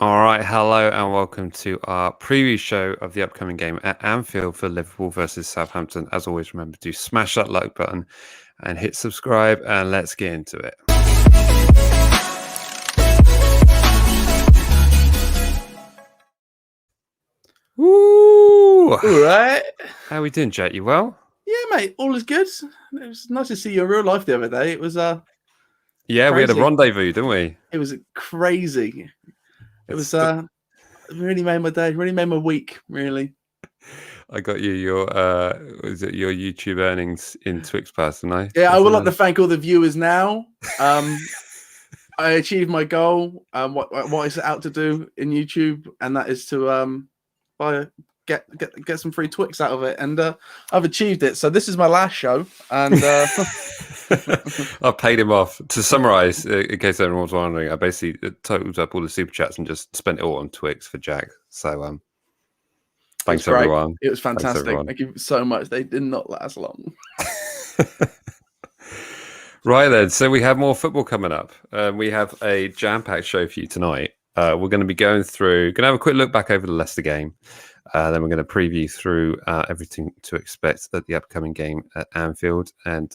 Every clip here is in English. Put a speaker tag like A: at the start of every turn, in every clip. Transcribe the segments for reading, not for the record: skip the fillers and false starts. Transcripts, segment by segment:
A: All right, hello and welcome to our preview show of the upcoming game at Anfield for Liverpool versus Southampton. As always, remember to smash that like button and hit subscribe, and let's get into it. Woo!
B: All right.
A: How are we doing, Jet? You well?
B: Yeah, mate. All is good. It was nice to see you in real life the other day. It was
A: Yeah,
B: crazy.
A: we had a rendezvous, didn't we?
B: It was crazy. It was really made my day. Really made my week. Really.
A: I got you your was it your YouTube earnings in Twix Pass, didn't I?
B: Yeah, I would like to thank all the viewers now. I achieved my goal. What I set out to do in YouTube, and that is to get some free Twix out of it, and I've achieved it. So this is my last show, and
A: I paid him off. To summarize, in case anyone was wondering, I basically totaled up all the super chats and just spent it all on Twix for Jack. So thanks everyone.
B: It was fantastic. Thank you so much. They did not last long.
A: Right then, so we have more football coming up. We have a jam-packed show for you tonight. We're going to be going to have a quick look back over the Leicester game. Then we're going to preview through everything to expect at the upcoming game at Anfield and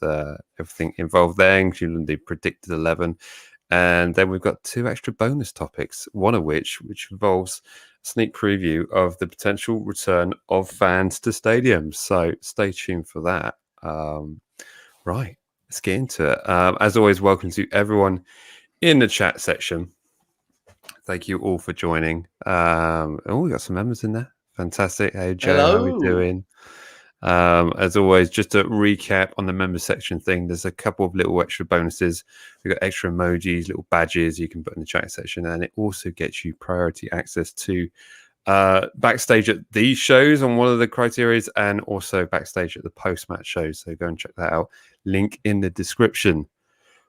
A: everything involved there, including the predicted 11. And then we've got two extra bonus topics, one of which involves a sneak preview of the potential return of fans to stadiums. So stay tuned for that. Right. Let's get into it. As always, welcome to everyone in the chat section. Thank you all for joining. We got some members in there. Fantastic. Hey, Joe,
B: Hello.
A: how are we doing? As always, just to recap on the member section thing, there's a couple of little extra bonuses. We've got extra emojis, little badges you can put in the chat section, and it also gets you priority access to backstage at these shows on one of the criterias, and also backstage at the post-match shows. So go and check that out. Link in the description.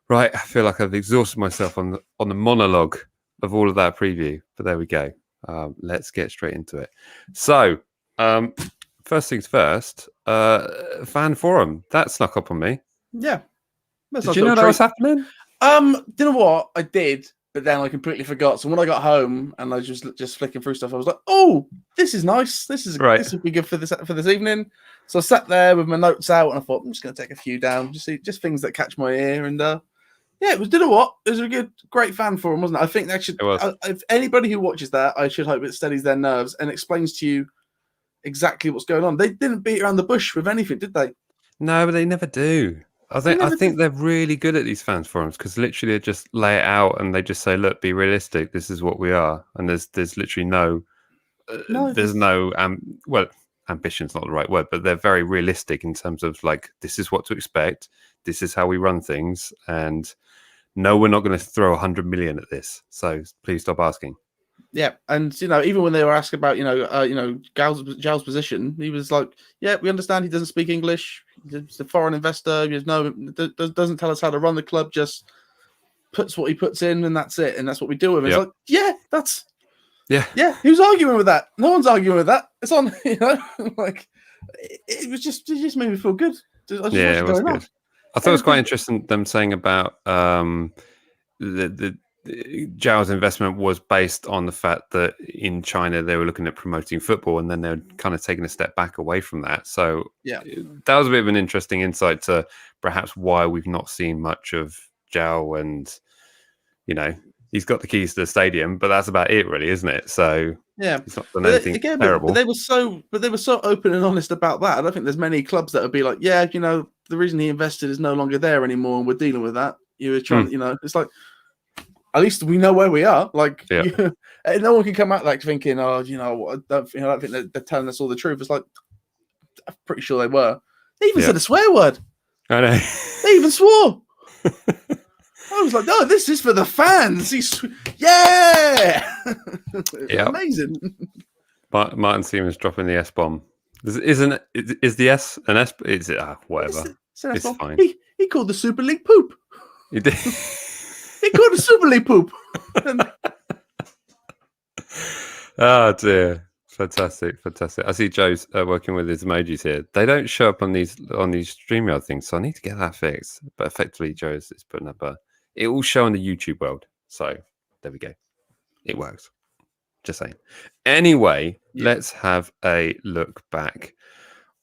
A: Right, I feel like I've exhausted myself on the monologue of all of that preview, but there we go. Let's get straight into it. So, first things first, fan forum that snuck up on me.
B: Yeah.
A: Did you know that was happening?
B: You know what? I did, but then I completely forgot. So when I got home and I was just flicking through stuff, I was like, "Oh, this is nice. This would be good for this evening." So I sat there with my notes out, and I thought, I'm just going to take a few down, just things that catch my ear. And yeah, it was. You know what? It was a great fan forum, wasn't it? I think that should. If anybody who watches that, I should hope it steadies their nerves and explains to you exactly what's going on. They didn't beat around the bush with anything, did they?
A: No, but they never do. I think they're really good at these fans forums because literally they just lay it out and they just say, "Look, be realistic. This is what we are." And there's literally ambition's not the right word, but they're very realistic in terms of like, this is what to expect. This is how we run things, and no, we're not going to throw 100 million at this. So please stop asking.
B: Yeah, and even when they were asked about Zhao's position, he was like, "Yeah, we understand he doesn't speak English. He's a foreign investor. Doesn't tell us how to run the club. Just puts what he puts in, and that's it. And that's what we do with him." Yep. It's like, yeah. Who's arguing with that? No one's arguing with that. It's on, like it just made me feel good.
A: It was good. I thought it was quite interesting them saying about the Zhao's investment was based on the fact that in China they were looking at promoting football, and then they're kind of taking a step back away from that. So
B: yeah,
A: that was a bit of an interesting insight to perhaps why we've not seen much of Zhao. And he's got the keys to the stadium, but that's about it, really, isn't it? So
B: yeah,
A: he's not done anything terrible.
B: But they were so open and honest about that. I don't think there's many clubs that would be like, yeah, the reason he invested is no longer there anymore, and we're dealing with that. You were trying, it's like, at least we know where we are. Like, no one can come out like thinking, "Oh, I don't think they're telling us all the truth." It's like, I'm pretty sure they were. They even said a swear word.
A: I know.
B: They even swore. I was like, "No, this is for the fans." Amazing.
A: Martin Siemens dropping the S bomb. Is the S an S? Is it whatever? It's fine.
B: He called the Super League poop.
A: He did.
B: He called the Super League poop.
A: Oh dear. Fantastic. I see Joe's working with his emojis here. They don't show up on these StreamYard things, so I need to get that fixed. But effectively, Joe's is putting up it will show in the YouTube world. So there we go. It works. Just saying. Anyway, let's have a look back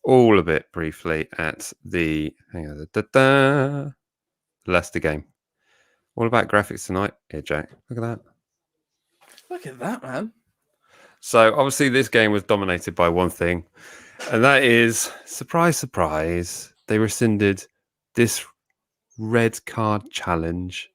A: all a bit briefly at the Leicester game. All about graphics tonight. Here, Jack. Look at that.
B: Look at that, man.
A: So obviously this game was dominated by one thing, and that is, surprise, surprise, they rescinded this red card challenge,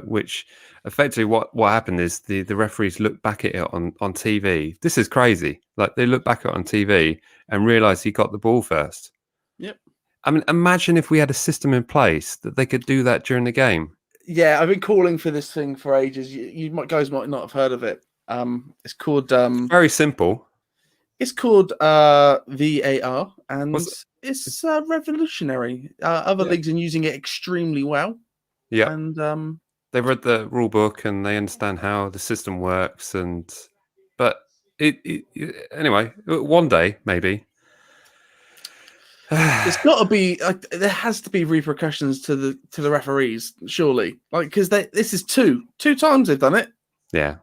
A: which effectively what happened is the referees looked back at it on TV. This is crazy. Like, they looked back at it on TV and realised he got the ball first.
B: Yep.
A: I mean, imagine if we had a system in place that they could do that during the game.
B: Yeah, I've been calling for this thing for ages. You guys might not have heard of it. It's called
A: very simple.
B: It's called VAR, and it's revolutionary. Other leagues are using it extremely well.
A: Yeah,
B: and
A: they've read the rule book and they understand how the system works. But anyway, one day maybe.
B: It's got to be there has to be repercussions to the referees, surely. Like, because this is two times they've done it.
A: Yeah,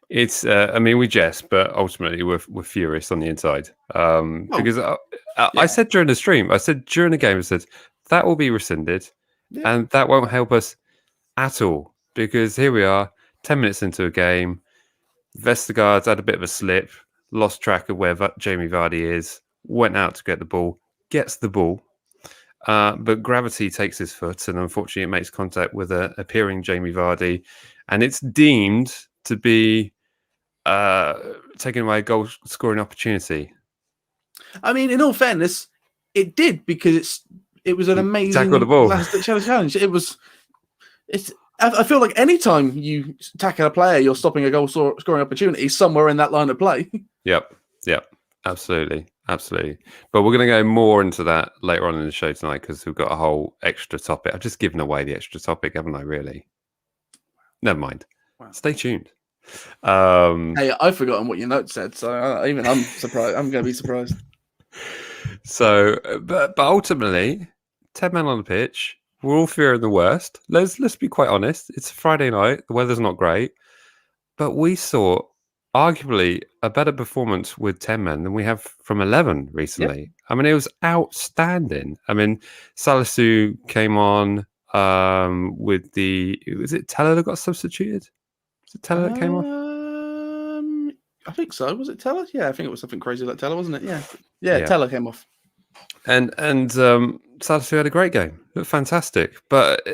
A: it's. I mean, we jest, but ultimately we're furious on the inside. Because I said during the stream, I said during the game, I said that will be rescinded, and that won't help us at all. Because here we are, 10 minutes into a game, Vestergaard's had a bit of a slip, lost track of where Jamie Vardy is, went out to get the ball. Gets the ball, but gravity takes his foot, and unfortunately, it makes contact with a appearing Jamie Vardy, and it's deemed to be taking away a goal scoring opportunity. I
B: mean, in all fairness, it did, because it was an amazing
A: tackle the ball
B: last challenge. I feel like anytime you tackle a player, you're stopping a goal scoring opportunity somewhere in that line of play.
A: Yep, absolutely. But we're going to go more into that later on in the show tonight, because we've got a whole extra topic. I've just given away the extra topic, haven't I, really? Never mind. Wow. Stay tuned.
B: Hey, I've forgotten what your note said, so I'm surprised. I'm going to be surprised.
A: So, but ultimately, 10 men on the pitch, we're all fearing the worst. Let's be quite honest. It's a Friday night. The weather's not great. But we saw arguably a better performance with 10 men than we have from 11 recently. Yep. I mean, it was outstanding. I mean, Salisu came on with was it Teller that got substituted? Was it Teller that came off?
B: I think so. Was it Teller? Yeah, I think it was something crazy like Teller, wasn't it? Yeah. Teller came off.
A: And Salisu had a great game. It was fantastic. But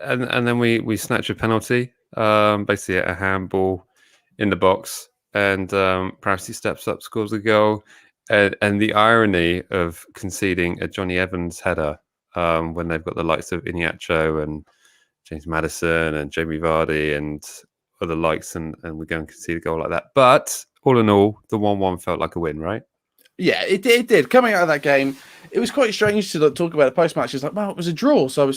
A: and then we snatched a penalty, basically a handball in the box. And Prowsey steps up, scores a goal, and the irony of conceding a Johnny Evans header when they've got the likes of Iheanacho and James Maddison and Jamie Vardy and other likes, and we go and concede a goal like that. But all in all, the 1-1 felt like a win, right?
B: Yeah, it did. Coming out of that game, it was quite strange to talk about the post-match. It's like, well, it was a draw, so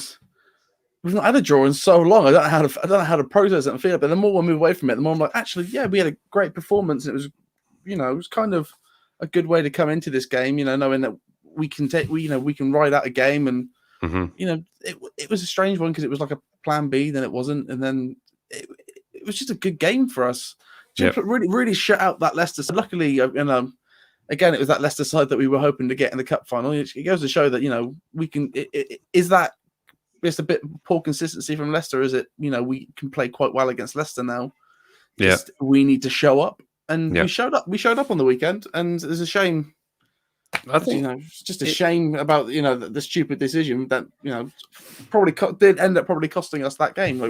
B: we've not had a draw in so long. I don't know how to process it and feel it. But the more we move away from it, the more I'm like, actually, yeah, we had a great performance. It was, it was kind of a good way to come into this game. Knowing that we can we can ride out a game, and it was a strange one because it was like a plan B, then it wasn't, and then it was just a good game for us. Yep. Really shut out that Leicester. So luckily, again, it was that Leicester side that we were hoping to get in the cup final. It goes to show that we can. Is that just a bit poor consistency from Leicester? Is it we can play quite well against Leicester now? Just we need to show up, and we showed up. We showed up on the weekend, and it's a shame. I think it's just a shame about the stupid decision that probably did end up costing us that game. I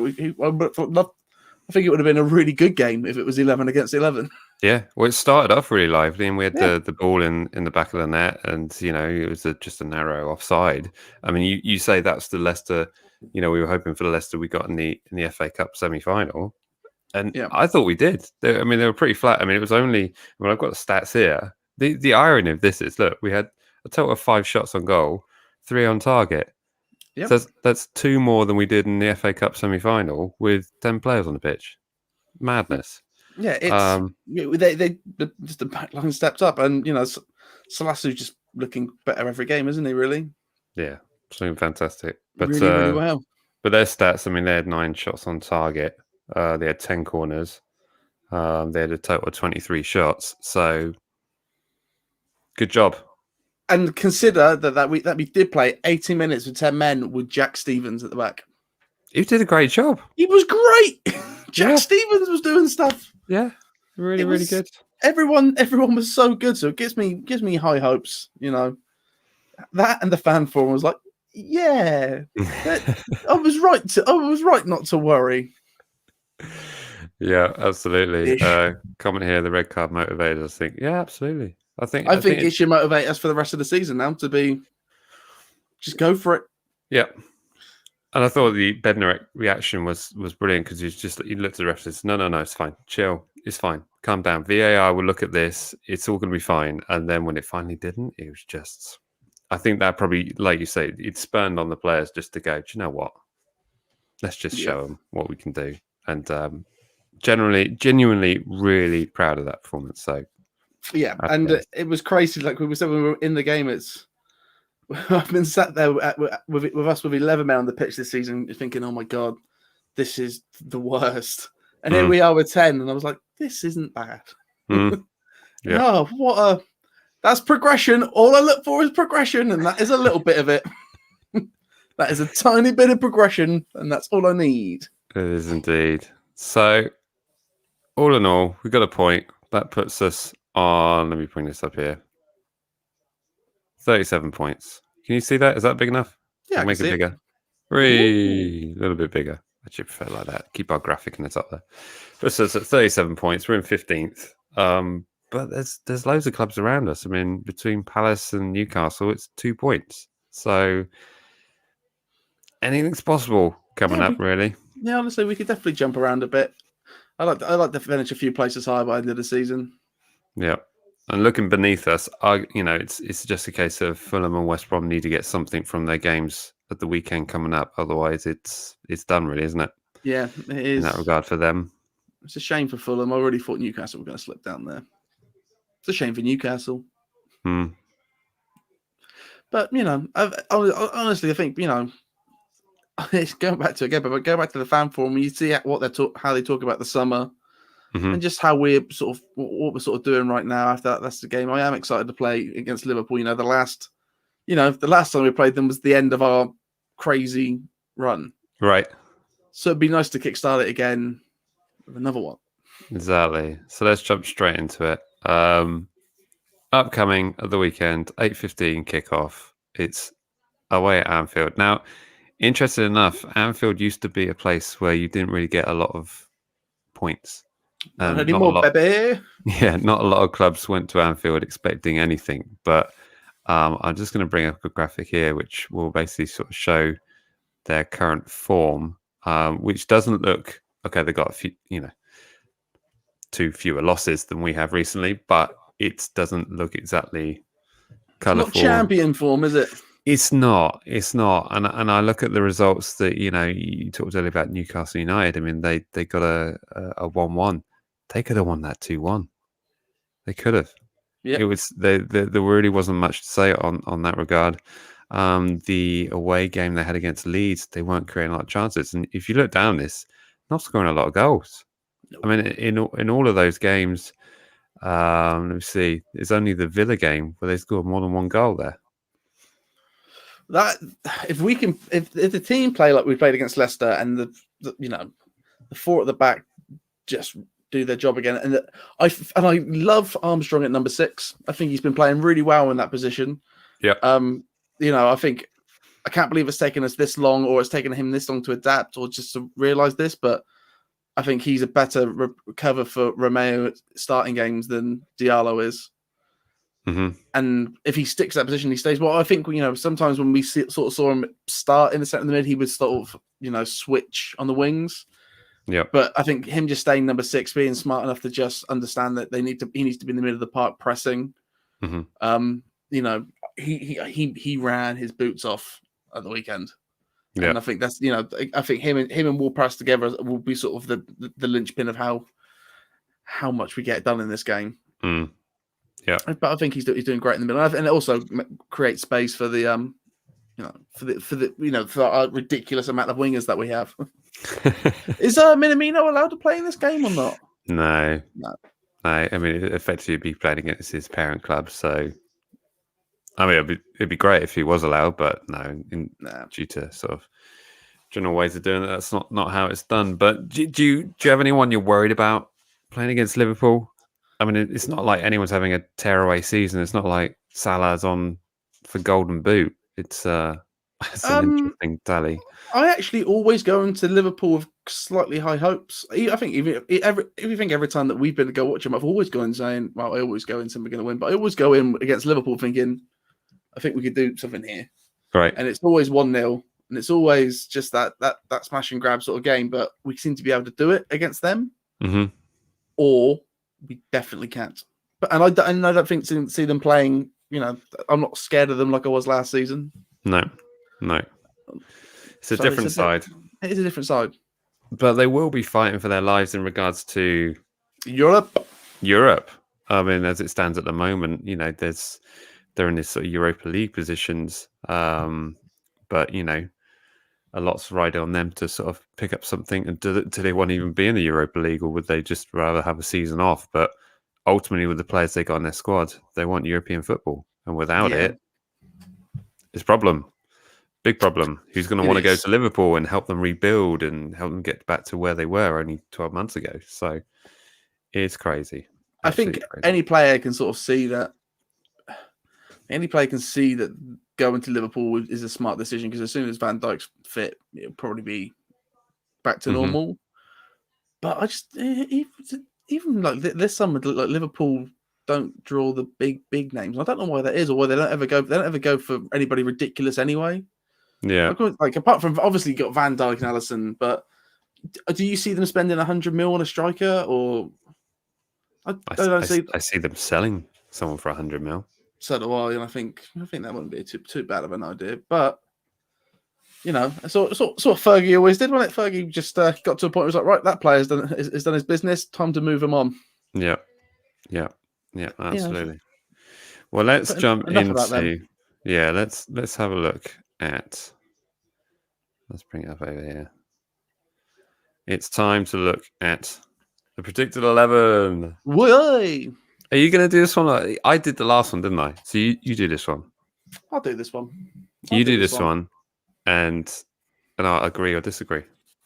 B: think it would have been a really good game if it was 11 against 11.
A: Yeah, well, it started off really lively, and we had the ball in the back of the net, and it was just a narrow offside. I mean, you say that's the Leicester. We were hoping for the Leicester we got in the FA Cup semi-final, and I thought we did. They were pretty flat. I mean, it was only I've got the stats here. The irony of this is, look, we had a total of 5 shots on goal, 3 on target. Yep. So that's 2 more than we did in the FA Cup semi-final with 10 players on the pitch. Madness.
B: Yeah, it's just the back line stepped up, and Salasu's just looking better every game, isn't he? Really?
A: Yeah, doing fantastic. But
B: really well.
A: But their stats, they had 9 shots on target. They had 10 corners. They had a total of 23 shots. So good job.
B: And consider that we did play 80 minutes with 10 men with Jack Stevens at the back.
A: He did a great job.
B: He was great. Jack Stevens was doing stuff.
A: Yeah, really good.
B: Everyone was so good. So it gives me high hopes. That and the fan forum was like, yeah, I was right not to worry.
A: Yeah, absolutely. Comment here: the red card motivated us. Yeah, absolutely. I think
B: it should motivate us for the rest of the season now to just go for it.
A: Yeah. And I thought the Bednarek reaction was brilliant because he looked at the ref and said, no, it's fine. Chill. It's fine. Calm down. VAR will look at this. It's all going to be fine. And then when it finally didn't, it was just... I think that probably, like you say, it spurned on the players just to go, do you know what? Let's just show them what we can do. And genuinely really proud of that performance. So
B: yeah, and it was crazy. Like we said when we were in the game, I've been sat there with us with 11 men on the pitch this season thinking, oh my God, this is the worst. And here we are with 10. And I was like, this isn't bad.
A: Yeah.
B: No, that's progression. All I look for is progression. And that is a little bit of it. That is a tiny bit of progression. And that's all I need.
A: It is indeed. So all in all, we got a point. That puts us on, let me bring this up here. 37 points. Can you see that? Is that big enough?
B: Yeah,
A: I'll make it bigger. A little bit bigger. I should prefer like that. Keep our graphic in the top there. But so it's at 37 points. We're in 15th. But there's loads of clubs around us. I mean, between Palace and Newcastle, it's 2 points. So anything's possible coming up, really.
B: Yeah, honestly, we could definitely jump around a bit. I like to finish a few places high by the end of the season.
A: Yeah. And looking beneath us, it's just a case of Fulham and West Brom need to get something from their games at the weekend coming up. Otherwise, it's done, really, isn't it?
B: Yeah, it is.
A: In that regard for them.
B: It's a shame for Fulham. I already thought Newcastle were going to slip down there. It's a shame for Newcastle. But, honestly, I think, it's going back to again, but go back to the fan forum, you see how they talk about the summer. And just how we're what we're sort of doing right now after that's the game. I am excited to play against Liverpool. The last time we played them was the end of our crazy run.
A: Right.
B: So it'd be nice to kickstart it again with another one.
A: Exactly. So let's jump straight into it. Upcoming at the weekend, 8:15 kickoff. It's away at Anfield. Now, interesting enough, Anfield used to be a place where you didn't really get a lot of points.
B: Not anymore, baby.
A: Yeah, not a lot of clubs went to Anfield expecting anything. But I'm just going to bring up a graphic here, which will basically sort of show their current form, which doesn't look okay. They got a few, 2 fewer losses than we have recently, but it doesn't look exactly colourful.
B: It's not champion form, is it?
A: It's not. And I look at the results that you talked earlier about Newcastle United. I mean, they got a 1-1. They could have won that 2-1. They could have.
B: Yeah.
A: It was there really wasn't much to say on that regard. The away game they had against Leeds, they weren't creating a lot of chances. And if you look down this, not scoring a lot of goals. No. I mean, in all of those games, let me see. It's only the Villa game where they scored more than one goal there.
B: That if the team play like we played against Leicester and the 4 at the back just do their job again, and I love Armstrong at number 6. I think he's been playing really well in that position.
A: Yeah.
B: I think I can't believe it's taken us this long, or it's taken him this long to adapt, or just to realise this. But I think he's a better cover for Romeo starting games than Diallo is.
A: Mm-hmm.
B: And if he sticks that position, he stays. Well, I think sometimes when we sort of saw him start in the centre of the mid, he would sort of switch on the wings.
A: Yeah.
B: But I think him just staying number 6, being smart enough to just understand that he needs to be in the middle of the park pressing.
A: Mm-hmm.
B: He ran his boots off at the weekend.
A: Yeah.
B: And I think that's I think him and Ward-Prowse together will be sort of the linchpin of how much we get done in this game.
A: Mm. Yeah,
B: but I think he's doing great in the middle, and it also creates space for the for our ridiculous amount of wingers that we have. Is Minamino allowed to play in this game or not?
A: No.
B: No.
A: I mean, it effectively be playing against his parent club. So, I mean, it'd be great if he was allowed, but no, due to sort of general ways of doing it, that's not how it's done. But do you have anyone you're worried about playing against Liverpool? I mean, it's not like anyone's having a tearaway season. It's not like Salah's on for Golden Boot. It's an interesting tally.
B: I actually always go into Liverpool with slightly high hopes. I think if you think every time that we've been to go watch them, I've always gone saying, well, I always go in saying we're going to win, but I always go in against Liverpool thinking, I think we could do something here.
A: Right.
B: And it's always 1-0, and it's always just that smash and grab sort of game, but we seem to be able to do it against them, or we definitely can't. But I don't think to see them playing, I'm not scared of them like I was last season.
A: No. It's a different side.
B: It is a different side.
A: But they will be fighting for their lives in regards to
B: Europe.
A: I mean, as it stands at the moment, they're in this sort of Europa League positions. But, a lot's riding on them to sort of pick up something. And do they want to even be in the Europa League, or would they just rather have a season off? But ultimately, with the players they got in their squad, they want European football. And without it, it's a problem. Big problem. Who's going to want to go to Liverpool and help them rebuild and help them get back to where they were only 12 months ago? So it's crazy.
B: Absolutely crazy. Any player can sort of see that. Any player can see that going to Liverpool is a smart decision, because as soon as Van Dijk's fit, it'll probably be back to normal. But I just even like this summer, like Liverpool don't draw the big names. I don't know why that is, or why they don't ever go for anybody ridiculous anyway.
A: Yeah.
B: Like apart from obviously you got Van Dijk and Alisson, but do you see them spending 100 mil on a striker? Or I
A: see them selling someone for 100 mil.
B: So do I, and I think that wouldn't be too bad of an idea. But sort of Fergie always did, wasn't it? Fergie just got to a point where he was like, right, that player's done his business. Time to move him on.
A: Yeah, absolutely. Well, let's jump into let's have a look at. Let's bring it up over here. It's time to look at the predicted 11.
B: Why?
A: Are you going to do this one? I did the last one, didn't I? So you do this one.
B: I'll do this one.
A: You do this one, and I'll agree or disagree.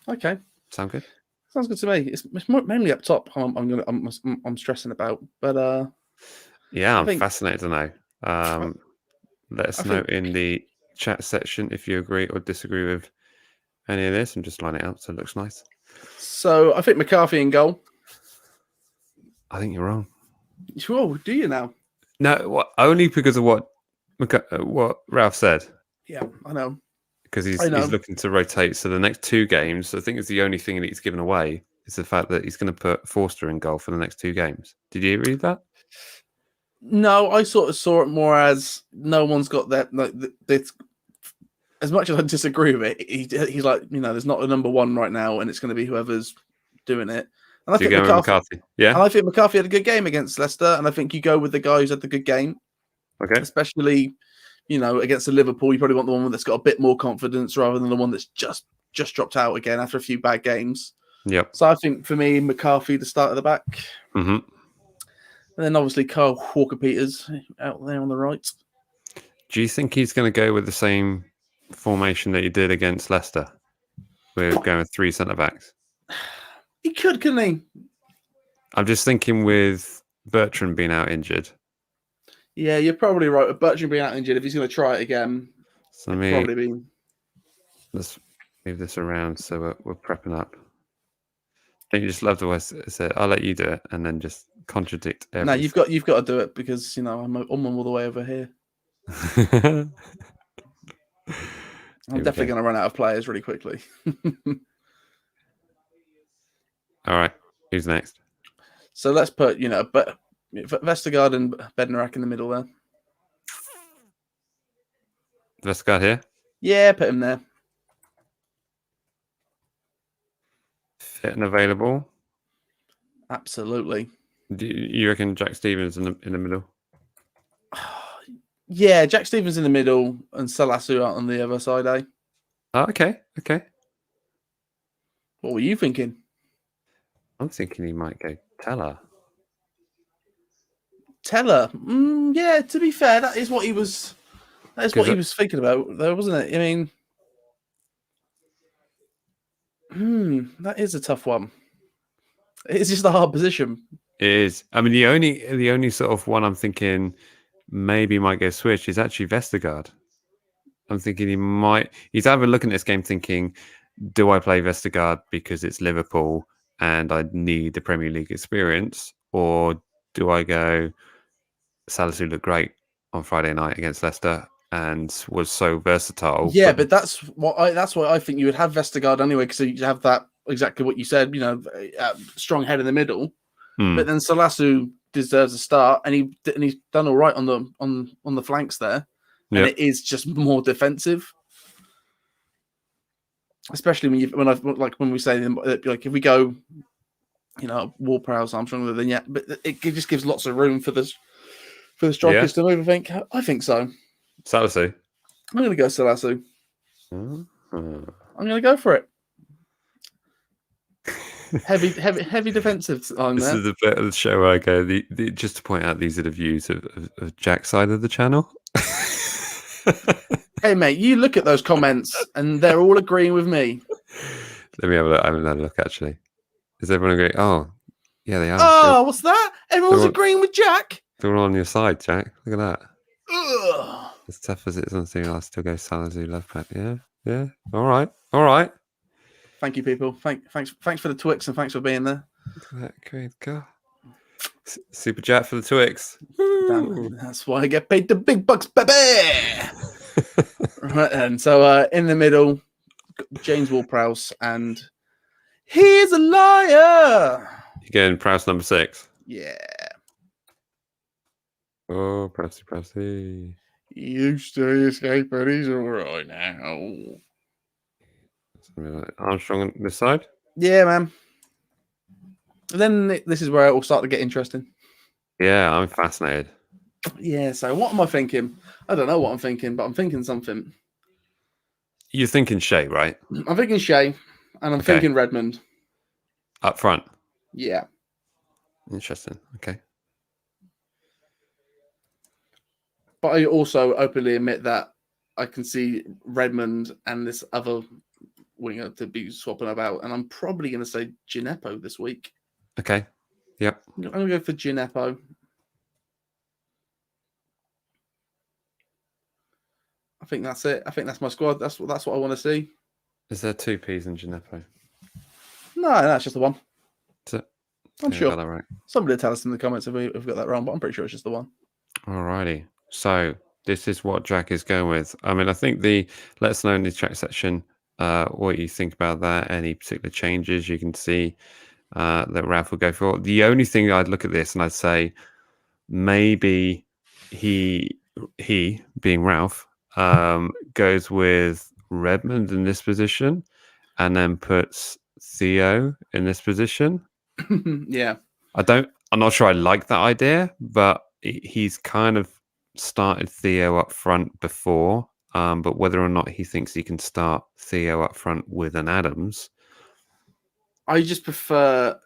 B: Okay.
A: Sound good?
B: Sounds good to me. It's mainly up top. I'm stressing about, but
A: yeah, I'm fascinated to know. Let us know in the chat section if you agree or disagree with any of this, and just line it up so it looks nice.
B: So I think McCarthy in goal.
A: I think you're wrong.
B: Oh, do you now?
A: No, only because of what Ralph said.
B: Yeah, I know.
A: Because he's looking to rotate. So the next 2 games, I think it's the only thing that he's given away is the fact that he's going to put Forster in goal for the next 2 games. Did you read that?
B: No, I sort of saw it more as no one's got that. Like, as much as I disagree with it, he's like, there's not a number 1 right now, and it's going to be whoever's doing it. And I think McCarthy. Yeah. And I think McCarthy had a good game against Leicester, and I think you go with the guy who's had the good game.
A: Okay.
B: Especially, against the Liverpool, you probably want the one that's got a bit more confidence rather than the one that's just dropped out again after a few bad games.
A: Yep.
B: So I think for me, McCarthy, the start of the back.
A: Mm-hmm.
B: And then obviously Kyle Walker-Peters out there on the right.
A: Do you think he's going to go with the same formation that he did against Leicester? We're going with 3 centre-backs.
B: He could, couldn't he?
A: I'm just thinking with Bertrand being out injured.
B: Yeah, you're probably right. With Bertrand being out injured, if he's going to try it again, probably be.
A: Let's move this around so we're prepping up. Don't you just love the way I said, I'll let you do it, and then just contradict everything?
B: No, you've got to do it because I'm all the way over here. I'm definitely going to run out of players really quickly.
A: All right, who's next?
B: So let's put Vestergaard and Bednarak in the middle there.
A: Vestergaard here?
B: Yeah, put him there.
A: Fit and available?
B: Absolutely.
A: Do you reckon Jack Stevens in the middle?
B: Yeah, Jack Stevens in the middle and Salasu out on the other side, eh?
A: Oh, okay.
B: What were you thinking?
A: I'm thinking he might go Teller.
B: Yeah, to be fair, that is what he was. That is what he was thinking about, though, wasn't it? I mean, that is a tough one. It's just a hard position.
A: It is. I mean, the only sort of one I'm thinking maybe might get switched is actually Vestergaard. I'm thinking he's either looking at this game thinking, do I play Vestergaard because it's Liverpool and I need the Premier League experience, or do I go Salisu looked great on Friday night against Leicester and was so versatile.
B: Yeah, but that's why I think you would have Vestergaard anyway, because you have that exactly what you said. Strong head in the middle. But then Salisu deserves a start, and he's done all right on the flanks there, and it is just more defensive. Especially when we say if we go, Ward-Prowse, Armstrong, then but it just gives lots of room for the strikers to move. I think so.
A: Salisu.
B: I'm going to go Salisu. I'm going to go for it. heavy defensive line there.
A: This is the bit of the show where I go, just to point out, these are the views of Jack's side of the channel.
B: Hey, mate, you look at those comments and they're all agreeing with me.
A: Let me have a look. I haven't had a look, actually. Is everyone agreeing? Oh, yeah, they are.
B: Oh, what's that? Everyone's agreeing with Jack?
A: They're all on your side, Jack. Look at that.
B: Ugh.
A: As tough as it is on the team, I'll still go Salisu left back. Yeah. All right.
B: Thank you, people. Thanks for the Twix and thanks for being there.
A: Great God. Super chat for the Twix.
B: That's why I get paid the big bucks, baby. Right, and so in the middle, James Ward-Prowse, and he's a liar.
A: You're getting Prowse number 6.
B: Yeah.
A: Oh, Prowsey.
B: You stay escape, but he's all right now.
A: Armstrong on this side?
B: Yeah, man. And then this is where it will start to get interesting.
A: Yeah, I'm fascinated.
B: Yeah, so what am I thinking? I don't know what I'm thinking, but I'm thinking something.
A: You're thinking Shea, right?
B: I'm thinking Shea, and I'm thinking Redmond.
A: Up front?
B: Yeah.
A: Interesting. Okay.
B: But I also openly admit that I can see Redmond and this other winger to be swapping about, and I'm probably going to say Gineppo this week.
A: Okay. Yep.
B: I'm going to go for Gineppo. I think that's it. I think that's my squad. That's what I want to see.
A: Is there 2 P's in Gineppo?
B: No, that's just the one.
A: Is it?
B: I'm sure.
A: Got that right.
B: Somebody will tell us in the comments if we've got that wrong, but I'm pretty sure it's just the one.
A: Alrighty. So this is what Jack is going with. I mean, I think let us know in the chat section what you think about that. Any particular changes you can see that Ralph will go for. The only thing I'd look at this and I'd say maybe he being Ralph goes with Redmond in this position and then puts Theo in this position.
B: Yeah.
A: I'm not sure I like that idea, but he's kind of started Theo up front before, but whether or not he thinks he can start Theo up front with an Adams.
B: I just prefer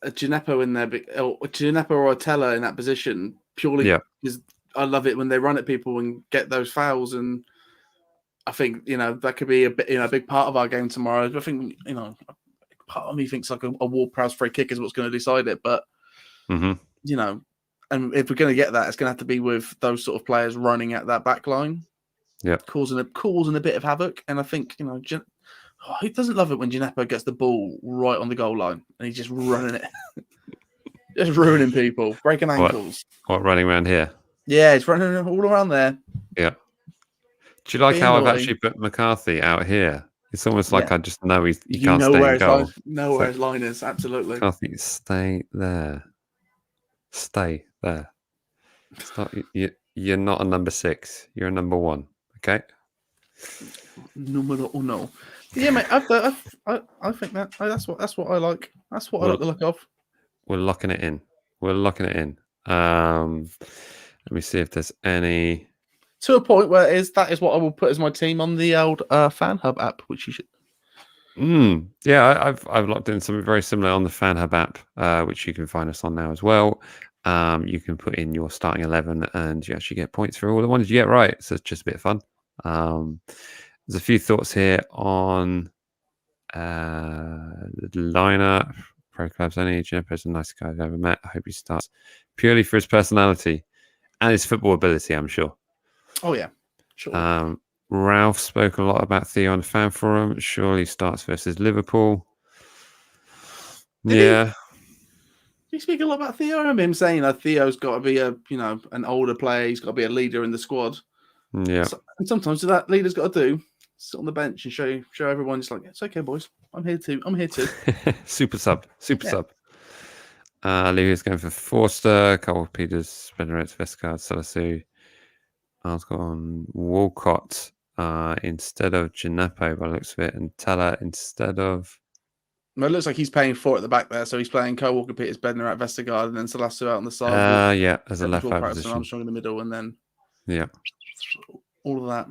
B: a Gineppo in there, or Gineppo or Teller in that position, purely because I love it when they run at people and get those fouls. And I think, that could be a big part of our game tomorrow. I think, part of me thinks like a Ward-Prowse free kick is what's going to decide it. But, and if we're going to get that, it's going to have to be with those sort of players running at that back line. Yeah. Causing a bit of havoc. And I think, he doesn't love it when Gineppo gets the ball right on the goal line and he's just running it. Just ruining people, breaking ankles.
A: What running around here?
B: Yeah, he's running all around there.
A: Yeah. Do you like how I've actually put McCarthy out here? It's almost like I just know he can't stay in goal.
B: Know where his line is, absolutely.
A: McCarthy, stay there. Stay there. You're not a number 6. You're a number 1. Okay?
B: Numero uno. Yeah, mate. I think that's what I like. That's what I like the look of.
A: We're locking it in. Let me see if there's any.
B: To a point where that is what I will put as my team on the old Fan Hub app, which you should.
A: Yeah, I've locked in something very similar on the Fan Hub app, which you can find us on now as well. You can put in your starting 11 and you actually get points for all the ones you get right. So it's just a bit of fun. There's a few thoughts here on the lineup. Pro clubs only. Gineppo's the nicest guy I've ever met. I hope he starts purely for his personality and his football ability, I'm sure.
B: Oh, yeah. Sure.
A: Ralph spoke a lot about Theo on the fan forum. Surely starts versus Liverpool.
B: Did he speak a lot about Theo? I remember him saying that Theo's got to be an older player. He's got to be a leader in the squad.
A: Yeah.
B: And sometimes that leader's got to do sit on the bench and show everyone just like, it's okay, boys. I'm here too.
A: Super sub. Lewis going for Forster, Cole Peters, Benarets, Vescard, Salasu. I've got on Walcott instead of Gineppo by the looks of it, and Teller instead of.
B: Well, it looks like he's paying 4 at the back there, so he's playing Cole Walker, Peters, Bednar at Vestergaard, and then Salasu out on the side.
A: Yeah, as a left back position.
B: Armstrong in the middle, and then all of that.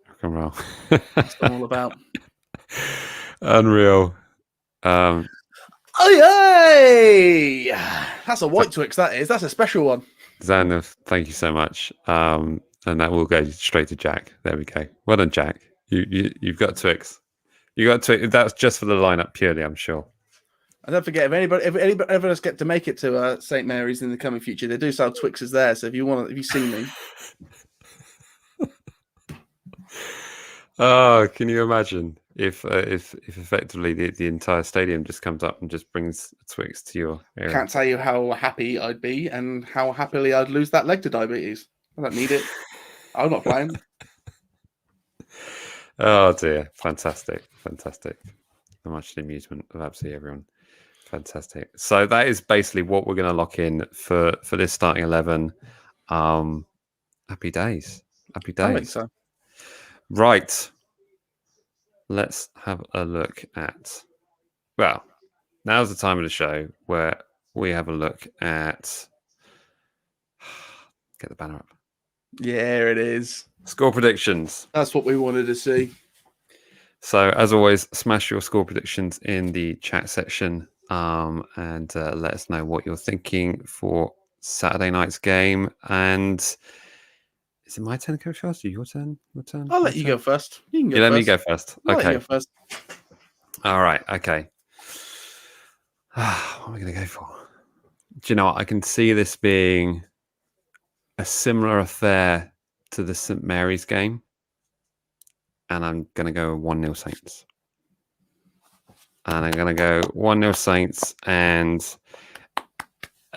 A: Rock and roll.
B: That's what I'm all about.
A: Unreal.
B: Oh yay! That's a white Twix. That is. That's a special one.
A: Xander, thank you so much. And that will go straight to Jack. There we go. Well done, Jack. You've got Twix. You got Twix. That's just for the lineup purely, I'm sure.
B: And don't forget, if anybody ever get to make it to St Mary's in the coming future, they do sell Twixes there. So if you see me.
A: Oh, can you imagine if effectively the entire stadium just comes up and just brings Twix to your area?
B: Can't tell you how happy I'd be and how happily I'd lose that leg to diabetes. I don't need it. I'm not playing.
A: Oh dear, fantastic. The much amusement of absolutely everyone. Fantastic. So that is basically what we're going to lock in for this starting 11. Happy days.
B: I think so.
A: Right. Let's have a look at. Well, now's the time of the show where we have a look at. Get the banner up.
B: Yeah, it is.
A: Score predictions.
B: That's what we wanted to see.
A: So, as always, smash your score predictions in the chat section and let us know what you're thinking for Saturday night's game. And is it my turn to go first or your turn?
B: I'll let you go first. You can go
A: first.
B: Let
A: me go first. Okay.
B: Let you go first.
A: All right. Okay. What am I going to go for? Do you know what? I can see this being a similar affair to the St Mary's game. And I'm going to go 1-0 Saints. And I'm going to go 1-0 Saints. And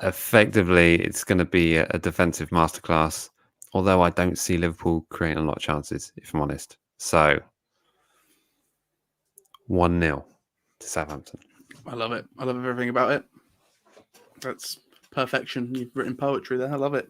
A: effectively, it's going to be a defensive masterclass. Although I don't see Liverpool creating a lot of chances, if I'm honest. So, 1-0 to Southampton.
B: I love it. I love everything about it. That's perfection. You've written poetry there. I love it.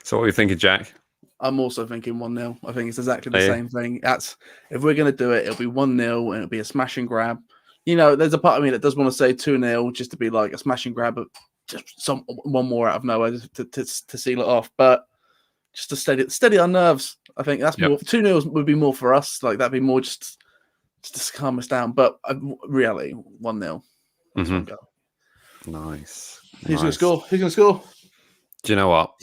A: So what are you thinking, Jack?
B: I'm also thinking 1-0. I think it's exactly the same thing. If we're going to do it, it'll be 1-0 and it'll be a smash and grab. You know, there's a part of me that does want to say 2-0 just to be like a smash and grab, but just one more out of nowhere to seal it off. But just to steady our nerves. I think that's more. 2-0 would be more for us. Like that'd be more just to calm us down. But reality, 1-0.
A: Nice.
B: Who's going to score? Who's going to score?
A: Do you know what?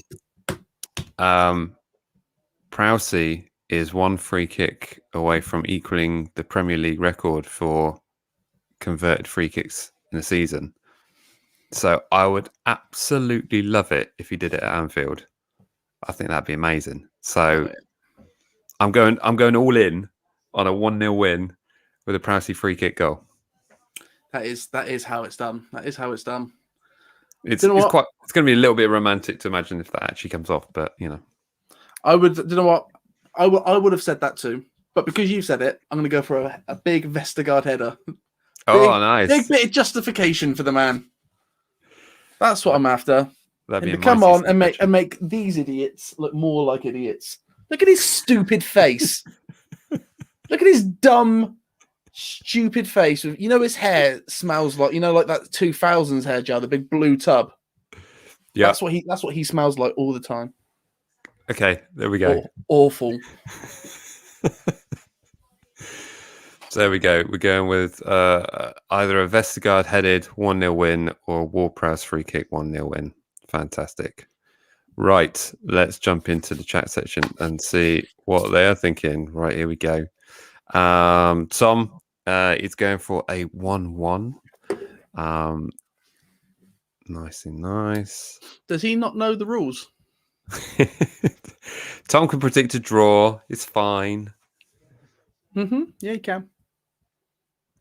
A: Prowsey is one free kick away from equaling the Premier League record for converted free kicks in a season. So I would absolutely love it if he did it at Anfield. I think that'd be amazing. So I'm going all in on a 1-0 win with a Prowsey free kick goal.
B: That is how it's done. That is how it's done.
A: It's going to be a little bit romantic to imagine if that actually comes off, but you know.
B: I would. You know what? I would have said that too, but because you said it, I'm going to go for a big Vestergaard header.
A: Nice.
B: Big bit of justification for the man. That's what I'm after.
A: That'd be
B: come on and make these idiots look more like idiots. Look at his stupid face. Look at his dumb, stupid face. You know his hair smells like like that 2000s hair gel, the big blue tub. Yeah, that's what he smells like all the time.
A: Okay, there we go.
B: Awful.
A: So there we go. We're going with either a Vestergaard headed 1-0 win or a Ward-Prowse free kick 1-0 win. Fantastic. Right, let's jump into the chat section and see what they are thinking. Right, here we go. Tom is going for a 1-1. Nice and nice.
B: Does he not know the rules?
A: Tom can predict a draw. It's fine.
B: Yeah, he can.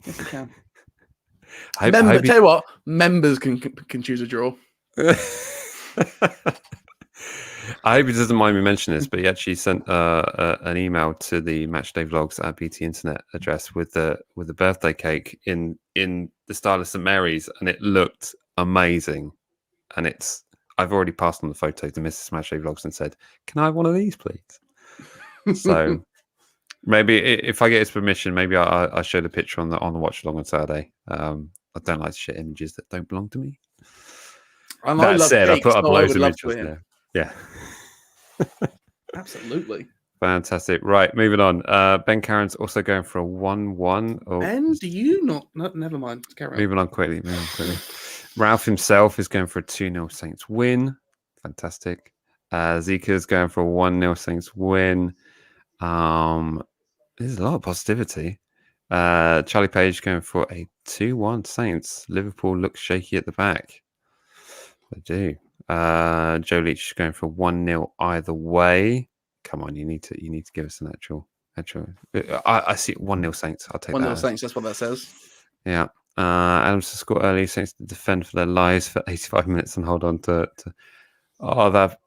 B: Yes, he can. Tell you what, members can choose a draw.
A: I hope he doesn't mind me mentioning this, but he actually sent an email to the MatchDayVlogs at BT Internet address with the birthday cake in the style of St Mary's, and it looked amazing. And I've already passed on the photo to Mrs. MatchDayVlogs and said, "Can I have one of these, please?" So maybe if I get his permission, maybe I show the picture on the watch along on Saturday. I don't like to share images that don't belong to me.
B: And
A: that said,
B: cakes,
A: I put up loads of images there. Yeah.
B: Absolutely.
A: Fantastic. Right, moving on. Ben Caron's also going for a 1-1. Oh,
B: Ben, do you not? No, never mind. Carry on.
A: Moving on quickly. Ralph himself is going for a 2-0 Saints win. Fantastic. Zika's going for a 1-0 Saints win. There's a lot of positivity. Charlie Page going for a 2-1 Saints. Liverpool looks shaky at the back. They do. Joe Leach is going for 1-0 either way. Come on, you need to give us an actual. I see 1-0 Saints. I'll take
B: 1-0 Saints. That's what that says.
A: Yeah. Adams to score early. Saints to defend for their lives for 85 minutes and hold on to. Oh, that'd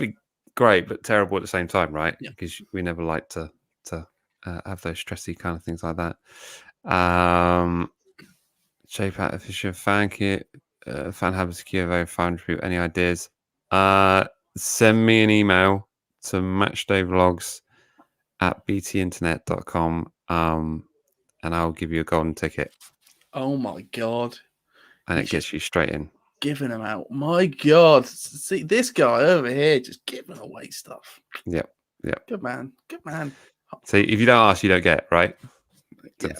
A: be great, but terrible at the same time, right?
B: Yeah.
A: Because we never like to have those stressy kind of things like that. Shape out Fisher, thank you. Fan Habits Kievo, fan review. Any ideas? Send me an email to matchdayvlogs@btinternet.com and I'll give you a golden ticket.
B: Oh my god.
A: And it gets you straight in.
B: Giving them out. My god. See this guy over here just giving away stuff.
A: Yep.
B: Good man.
A: See, if you don't ask, you don't get, right? Yeah.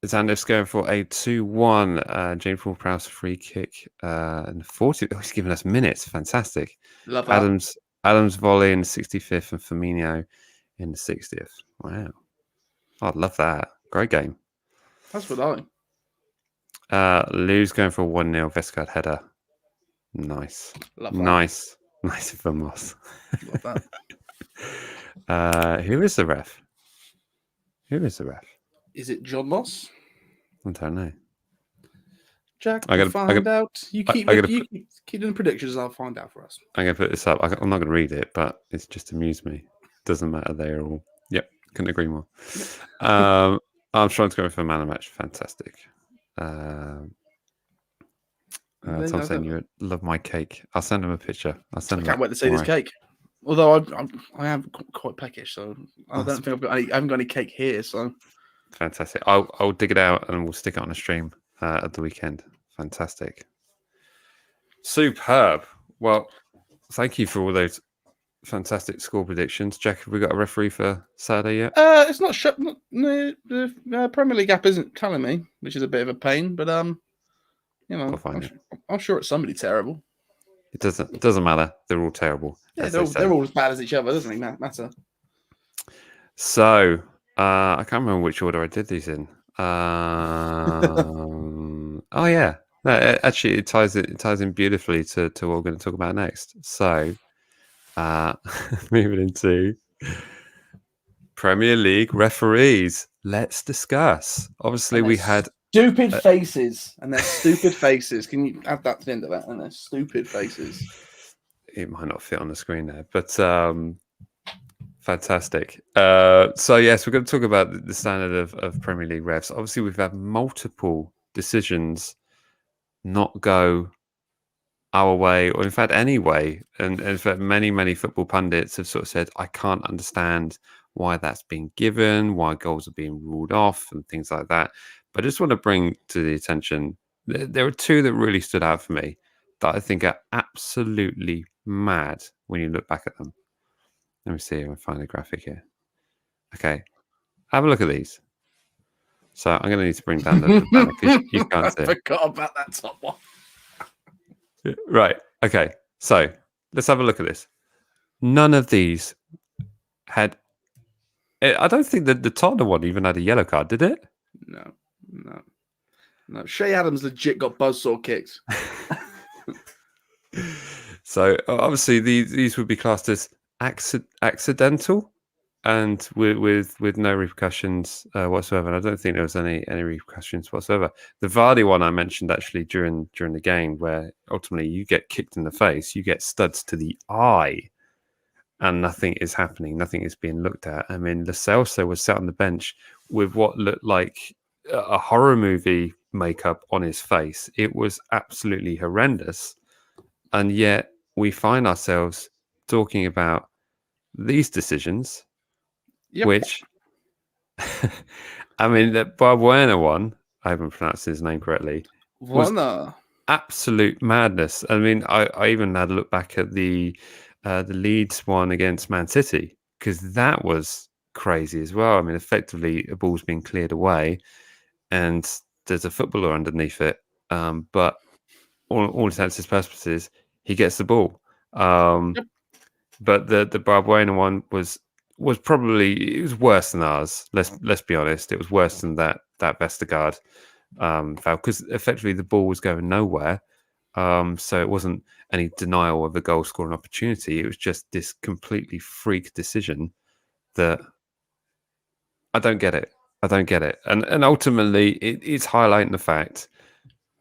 A: Zander's going for a 2-1. James Ward-Prowse free kick. And 40. Oh, he's giving us minutes. Fantastic.
B: Love that.
A: Adams volley in the 65th and Firmino in the 60th. Wow. I'd love that. Great game.
B: That's what
A: Lou's going for a 1-0 Vestergaard header. Nice.
B: Love that.
A: Nice for Moss.
B: Love that.
A: Who is the ref?
B: Is it John Moss?
A: I don't know.
B: Jack, I'll find out. You keep doing the predictions. I'll find out for us.
A: I'm going to put this up. I'm not going to read it, but it's just amused me. Doesn't matter. They're all. Yep. Couldn't agree more. I'm trying to go for a man of match. Fantastic. Tom saying you love my cake. I'll send him a picture. I
B: can't wait to see this cake. Although I am quite peckish, so I don't think I haven't got any cake here. So
A: fantastic. I'll dig it out and we'll stick it on a stream at the weekend. Fantastic. Superb. Well, thank you for all those fantastic score predictions. Jack, have we got a referee for Saturday yet?
B: It's not shut. No, the Premier League app isn't telling me, which is a bit of a pain. But I'm sure it's somebody terrible.
A: It doesn't matter. They're all terrible.
B: Yeah, they're all as bad as each other. Doesn't it matter?
A: So I can't remember which order I did these in. Oh yeah. No, actually, it ties in beautifully to what we're going to talk about next. So, moving into Premier League referees, let's discuss. Obviously, we had
B: stupid faces, and they're stupid faces. Can you add that to the end of that? And they're stupid faces.
A: It might not fit on the screen there, but fantastic. So yes, we're going to talk about the standard of Premier League refs. Obviously, we've had multiple decisions not go our way, or in fact any way, and in fact many football pundits have sort of said, I can't understand why that's being given, why goals are being ruled off and things like that. But I just want to bring to the attention, there are two that really stood out for me that I think are absolutely mad when you look back at them. Let me see if I find a graphic here. Okay, Have a look at these. So I'm going to need to bring down the banner because you can't see it.
B: I forgot about that top one.
A: Right. Okay. So let's have a look at this. None of these had. I don't think that the Tottenham one even had a yellow card, did it?
B: No. Shea Adams legit got buzzsaw kicked.
A: So obviously these would be classed as accidental, and with no repercussions whatsoever. And I don't think there was any repercussions whatsoever. The Vardy one I mentioned actually during the game, where ultimately you get kicked in the face, you get studs to the eye, and nothing is happening, nothing is being looked at. I mean, Lo Celso was sat on the bench with what looked like a horror movie makeup on his face. It was absolutely horrendous, and yet we find ourselves talking about these decisions, which, I mean, the Barbuena one, I haven't pronounced his name correctly, was absolute madness. I mean, I even had a look back at the Leeds one against Man City, because that was crazy as well. I mean, effectively, a ball's being cleared away, and there's a footballer underneath it, but all intents and purposes, he gets the ball. But the Barbuena one was probably, it was worse than ours. Let's be honest, it was worse than that Vestergaard foul, because effectively the ball was going nowhere. So it wasn't any denial of a goal scoring opportunity. It was just this completely freak decision that I don't get it. And ultimately, it's highlighting the fact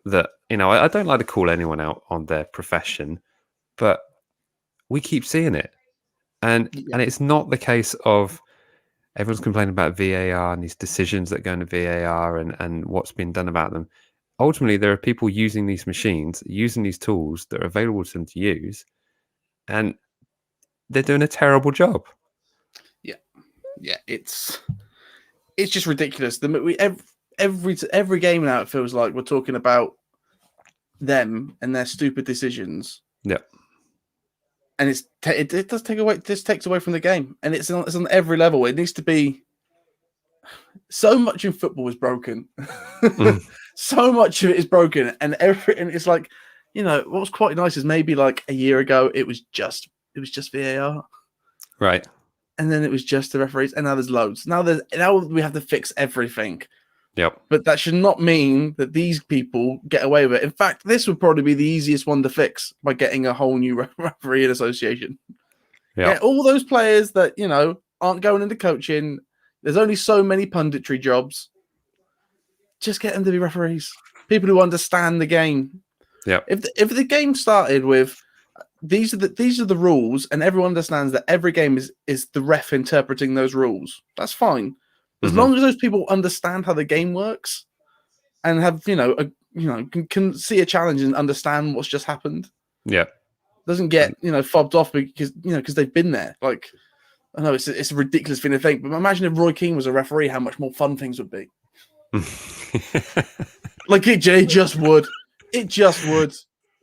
A: that, I don't like to call anyone out on their profession, but we keep seeing it. And it's not the case of everyone's complaining about VAR and these decisions that go into VAR and what's been done about them. Ultimately, there are people using these machines, using these tools that are available to them to use, and they're doing a terrible job.
B: Yeah, it's just ridiculous. Every game now, it feels like we're talking about them and their stupid decisions.
A: Yeah.
B: And it does take away. This takes away from the game, and it's on every level. It needs to be. So much in football is broken. So much of it is broken, and it's like, what was quite nice is maybe like a year ago it was just VAR,
A: right?
B: And then it was just the referees, and now there's loads. Now we have to fix everything.
A: Yep.
B: But that should not mean that these people get away with it. In fact, this would probably be the easiest one to fix by getting a whole new referee association.
A: Yeah.
B: All those players that, aren't going into coaching. There's only so many punditry jobs. Just get them to be referees. People who understand the game.
A: Yeah.
B: If the game started with these are the rules, and everyone understands that every game is the ref interpreting those rules, that's fine. As long as those people understand how the game works and have, can see a challenge and understand what's just happened.
A: Yeah.
B: Doesn't get, fobbed off because they've been there. Like, I know it's a ridiculous thing to think, but imagine if Roy Keane was a referee, how much more fun things would be. Like it just would. It just would.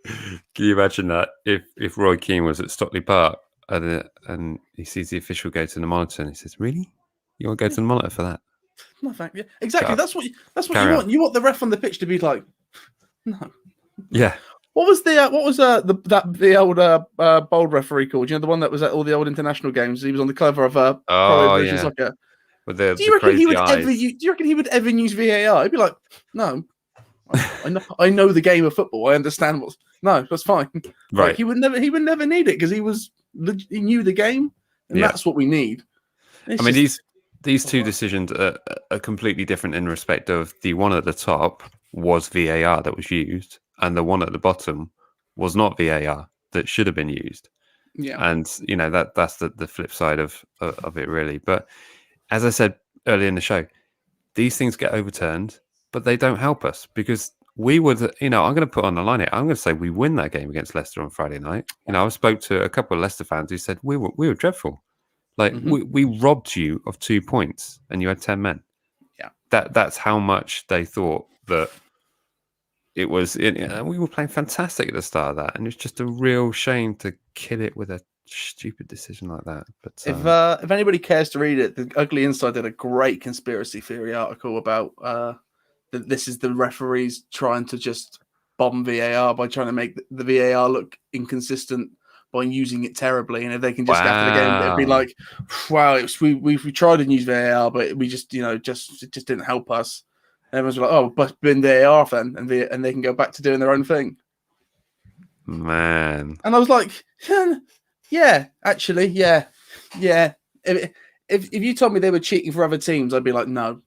A: Can you imagine that if Roy Keane was at Stockley Park and he sees the official go to the monitor and he says, "Really? You want to go to the monitor for that?"
B: No, thank you. Exactly. That's what you want. You want the ref on the pitch to be like, no.
A: Yeah.
B: What was the old bold referee called? The one that was at all the old international games. He was on the cover of Pro Evolution Soccer.
A: With
B: do you reckon he would ever use VAR? He'd be like, no. I know the game of football. I understand no, that's fine.
A: Right.
B: Like, he would never need it because he knew the game, and that's what we need.
A: These two decisions are completely different in respect of the one at the top was VAR that was used, and the one at the bottom was not VAR that should have been used.
B: Yeah.
A: And that's the flip side of it, really. But as I said earlier in the show, these things get overturned, but they don't help us because we would, I'm going to put on the line here. I'm going to say we win that game against Leicester on Friday night. I spoke to a couple of Leicester fans who said we were dreadful. Like we robbed you of 2 points and you had 10 men.
B: Yeah.
A: That's how much they thought that it was. We were playing fantastic at the start of that. And it's just a real shame to kill it with a stupid decision like that. But
B: if anybody cares to read it, the Ugly Inside did a great conspiracy theory article about that this is the referees trying to just bomb VAR by trying to make the VAR look inconsistent by using it terribly, and if they can just after the game, it'd be like, wow, we tried and used VAR, but we just it just didn't help us. And everyone's like, oh, but bin VAR then, and they can go back to doing their own thing.
A: Man,
B: and I was like, yeah, actually, yeah. If you told me they were cheating for other teams, I'd be like, no.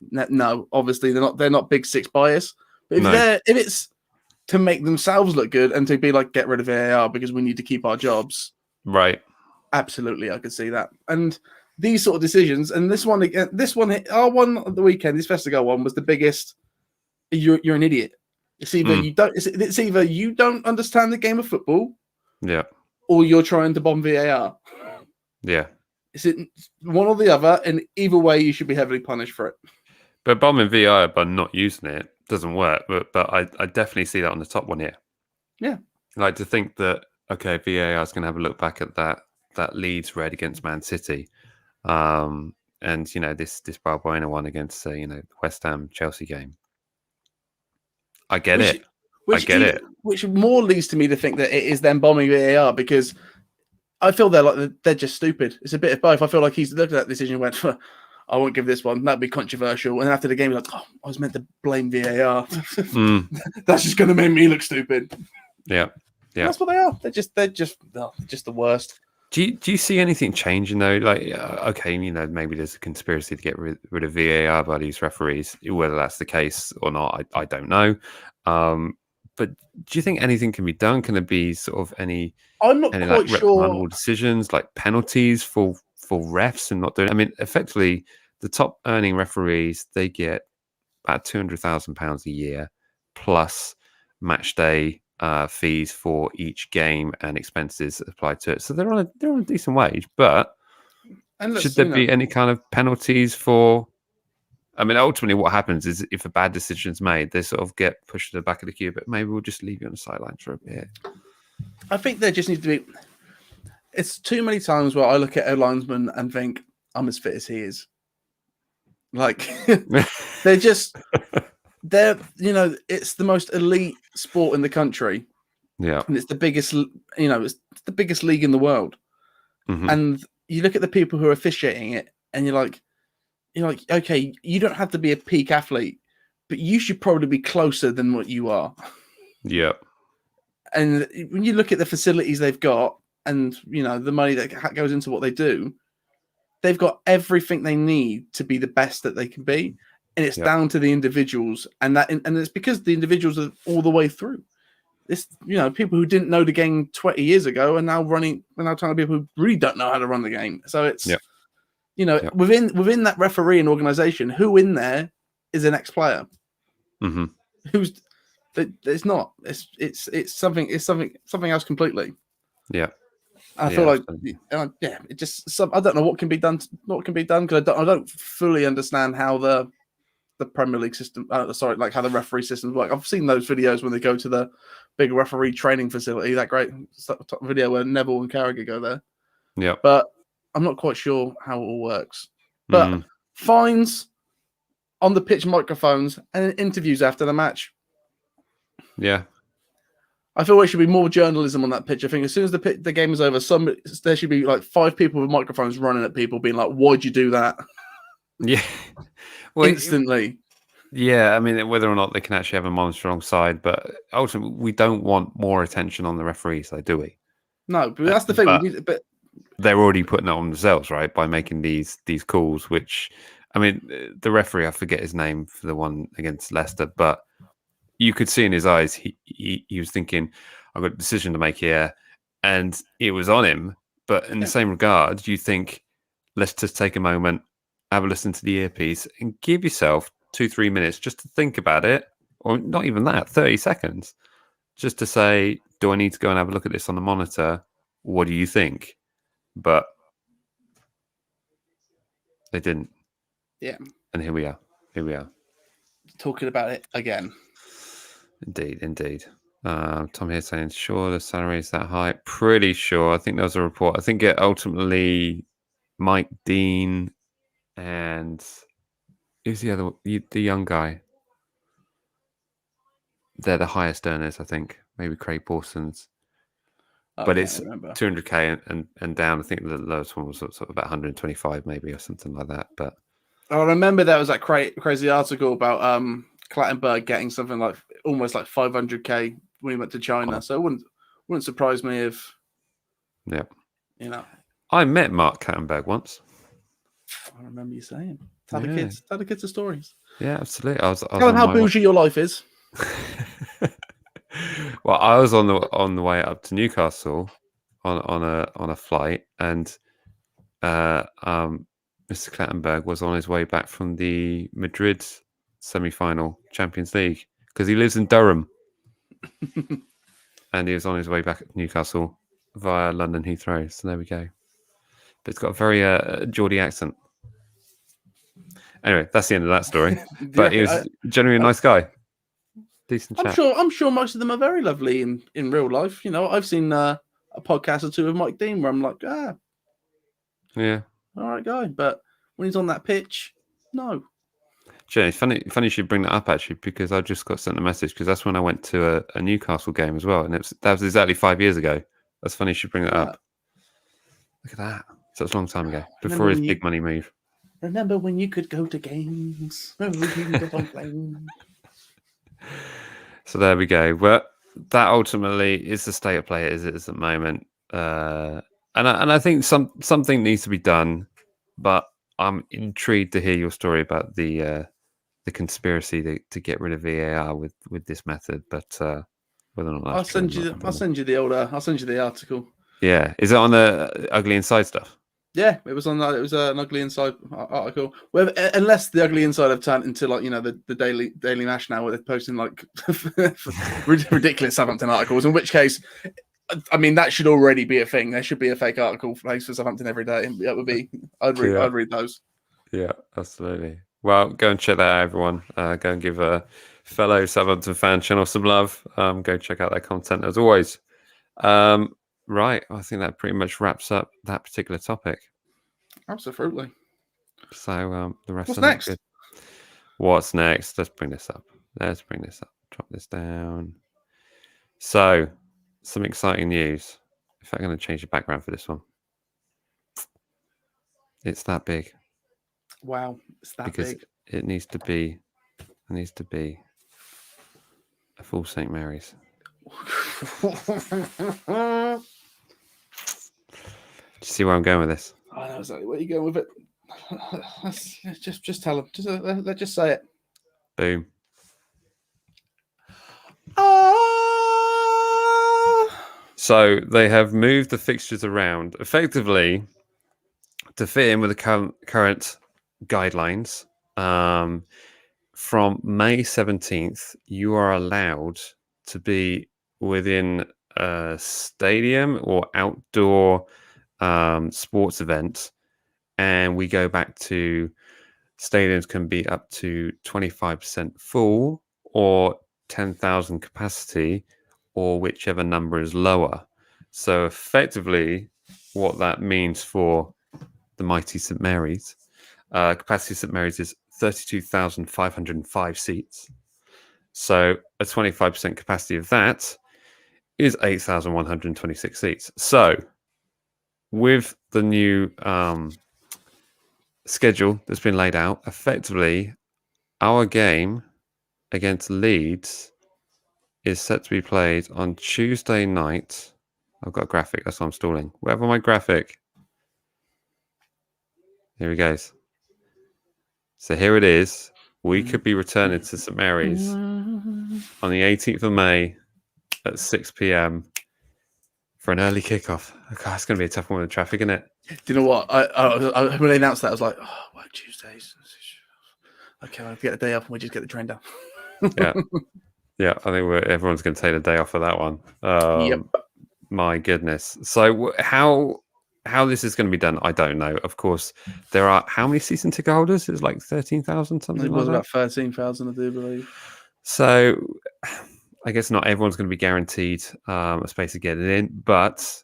B: Obviously, they're not Big Six bias. But if it's to make themselves look good and to be like, get rid of VAR because we need to keep our jobs,
A: right?
B: Absolutely, I could see that. And these sort of decisions, and our one at the weekend, this Festival one was the biggest. You're an idiot. It's either you don't understand the game of football,
A: yeah,
B: or you're trying to bomb VAR.
A: Yeah.
B: Is it one or the other? And either way, you should be heavily punished for it.
A: But bombing VAR by not using it doesn't work. But I definitely see that on the top one here.
B: Yeah.
A: Like to think that, okay, VAR is going to have a look back at that Leeds red against Man City. And, this Balbuena one against, West Ham Chelsea game. I get it.
B: Which more leads to me to think that it is them bombing VAR because I feel they're just stupid. It's a bit of both. I feel like he's looked at that decision and went, I won't give this one. That'd be controversial. And after the game, he's like, oh, I was meant to blame VAR. That's just going to make me look stupid.
A: Yeah.
B: And that's what they are. They're just the worst.
A: Do you see anything changing though? Like, okay, maybe there's a conspiracy to get rid of VAR by these referees. Whether that's the case or not, I don't know. But do you think anything can be done? Can there be sort of any?
B: I'm not quite sure.
A: Decisions like penalties for refs and not doing. I mean, effectively, the top earning referees they get about £200,000 a year plus match day fees for each game and expenses applied to it. So they're on a decent wage. But should there be any kind of penalties for? I mean, ultimately, what happens is if a bad decision is made, they sort of get pushed to the back of the queue. But maybe we'll just leave you on the sidelines for a bit.
B: I think there just needs to be. It's too many times where I look at a linesman and think I'm as fit as he is. Like it's the most elite sport in the country.
A: Yeah,
B: and it's the biggest. It's the biggest league in the world.
A: Mm-hmm.
B: And you look at the people who are officiating it, and you're like, okay, you don't have to be a peak athlete, but you should probably be closer than what you are.
A: Yeah.
B: And when you look at the facilities they've got and, the money that goes into what they do, they've got everything they need to be the best that they can be. And it's down to the individuals. And it's because the individuals are all the way through. It's, people who didn't know the game 20 years ago are now telling people who really don't know how to run the game. So it's, within that referee and organization, who in there is an ex-player?
A: Mm-hmm.
B: It's not. It's something else completely.
A: Yeah.
B: I feel like it just. I don't know what can be done. Because I don't fully understand how the Premier League system. How the referee systems work. I've seen those videos when they go to the big referee training facility. That great video where Neville and Carragher go there.
A: Yeah.
B: But I'm not quite sure how it all works. But fines on the pitch microphones and interviews after the match.
A: Yeah.
B: I feel there should be more journalism on that pitch. I think as soon as the game is over, there should be like 5 people with microphones running at people being like, why'd you do that?
A: Yeah. Well,
B: instantly.
A: I mean, whether or not they can actually have a monster alongside, but ultimately, we don't want more attention on the referees, though, do we?
B: No, but that's the thing. But
A: they're already putting it on themselves, right? By making these calls, which, I mean, the referee, I forget his name for the one against Leicester, but you could see in his eyes, he was thinking, I've got a decision to make here. And it was on him. But in the same regard, you think, let's just take a moment, have a listen to the earpiece and give yourself 2-3 minutes just to think about it. Or not even that, 30 seconds. Just to say, do I need to go and have a look at this on the monitor? What do you think? But they didn't.
B: Yeah.
A: And here we are.
B: Talking about it again.
A: Indeed. Tom here saying, sure, the salary is that high. Pretty sure. I think there was a report. I think it ultimately Mike Dean and who's the other, the young guy? They're the highest earners, I think. Maybe Craig Pawson's. But it's 200k and down. I think the lowest one was sort of about 125 maybe or something like that. But
B: I remember there was that crazy article about Clattenburg getting something like almost like 500k when he went to China. So it wouldn't surprise me if,
A: I met Mark Clattenburg once.
B: I remember you saying, tell the kids the stories.
A: Yeah, absolutely. I was
B: tell them how bougie your life is.
A: Well, I was on the way up to Newcastle on a flight, and Mr. Clattenburg was on his way back from the Madrid semi-final Champions League because he lives in Durham, and he was on his way back at Newcastle via London Heathrow. So there we go. But it's got a very Geordie accent. Anyway, that's the end of that story. But he was generally a nice guy. Decent chat.
B: I'm sure most of them are very lovely in real life. I've seen a podcast or two of Mike Dean where I'm like,
A: yeah,
B: all right, guy. But when he's on that pitch, no.
A: Jenny, funny you should bring that up actually, because I just got sent a message because that's when I went to a Newcastle game as well, and that was exactly 5 years ago. That's funny you should bring that up. Look at that. So it's a long time ago before his big money move.
B: Remember when you could go to games? Remember when you could get on planes?
A: So there we go. Well, that ultimately is the state of play as it is at the moment, and I think something needs to be done. But I'm intrigued to hear your story about the conspiracy to get rid of VAR with this method. But whether or not
B: I'll send you the article.
A: Yeah, is it on the Ugly Inside stuff?
B: Yeah, it was on that. It was an Ugly Inside article. Well, unless the Ugly Inside have turned into like the Daily Mash now, where they're posting like ridiculous Southampton articles. In which case, I mean, that should already be a thing. There should be a fake article for Southampton every day. That would be. I'd read those.
A: Yeah, absolutely. Well, go and check that out, everyone. Go and give a fellow Southampton fan channel some love. Go check out their content as always. Right, I think that pretty much wraps up that particular topic.
B: Absolutely.
A: So the rest
B: What's
A: of
B: next?
A: Good. What's next? Let's bring this up. Drop this down. So, some exciting news. In fact, I'm going to change the background for this one. It's that big.
B: Wow, it's that
A: because
B: big.
A: It needs to be a full St. Mary's. Do you see where I'm going with this?
B: I know exactly where you're going with it. Just tell them. Let's just say it.
A: Boom. So they have moved the fixtures around effectively to fit in with the current guidelines. From May 17th, you are allowed to be within a stadium or outdoor sports event, and we go back to stadiums can be up to 25% full or 10,000 capacity, or whichever number is lower. So effectively, what that means for the mighty St. Mary's, capacity of St. Mary's is 32,505 seats. So a 25% capacity of that is 8,126 seats. So with the new schedule that's been laid out, effectively, our game against Leeds is set to be played on Tuesday night. I've got a graphic, that's why I'm stalling. Wherever my graphic. Here he goes. So here it is. We could be returning to St. Mary's on the 18th of May at 6 p.m. for an early kickoff. God, it's going to be a tough one with the traffic, isn't it?
B: Do you know what? I when they announced that, I was like, oh, work Tuesdays. Okay, I'll get a day off and we just get the train down.
A: Yeah, I think everyone's going to take a day off for that one.
B: Yep.
A: My goodness. So how this is going to be done, I don't know. Of course, there are how many season ticket holders? It's like 13,000 something.
B: It was about 13,000, I do believe.
A: So I guess not everyone's going to be guaranteed a space to get it in, but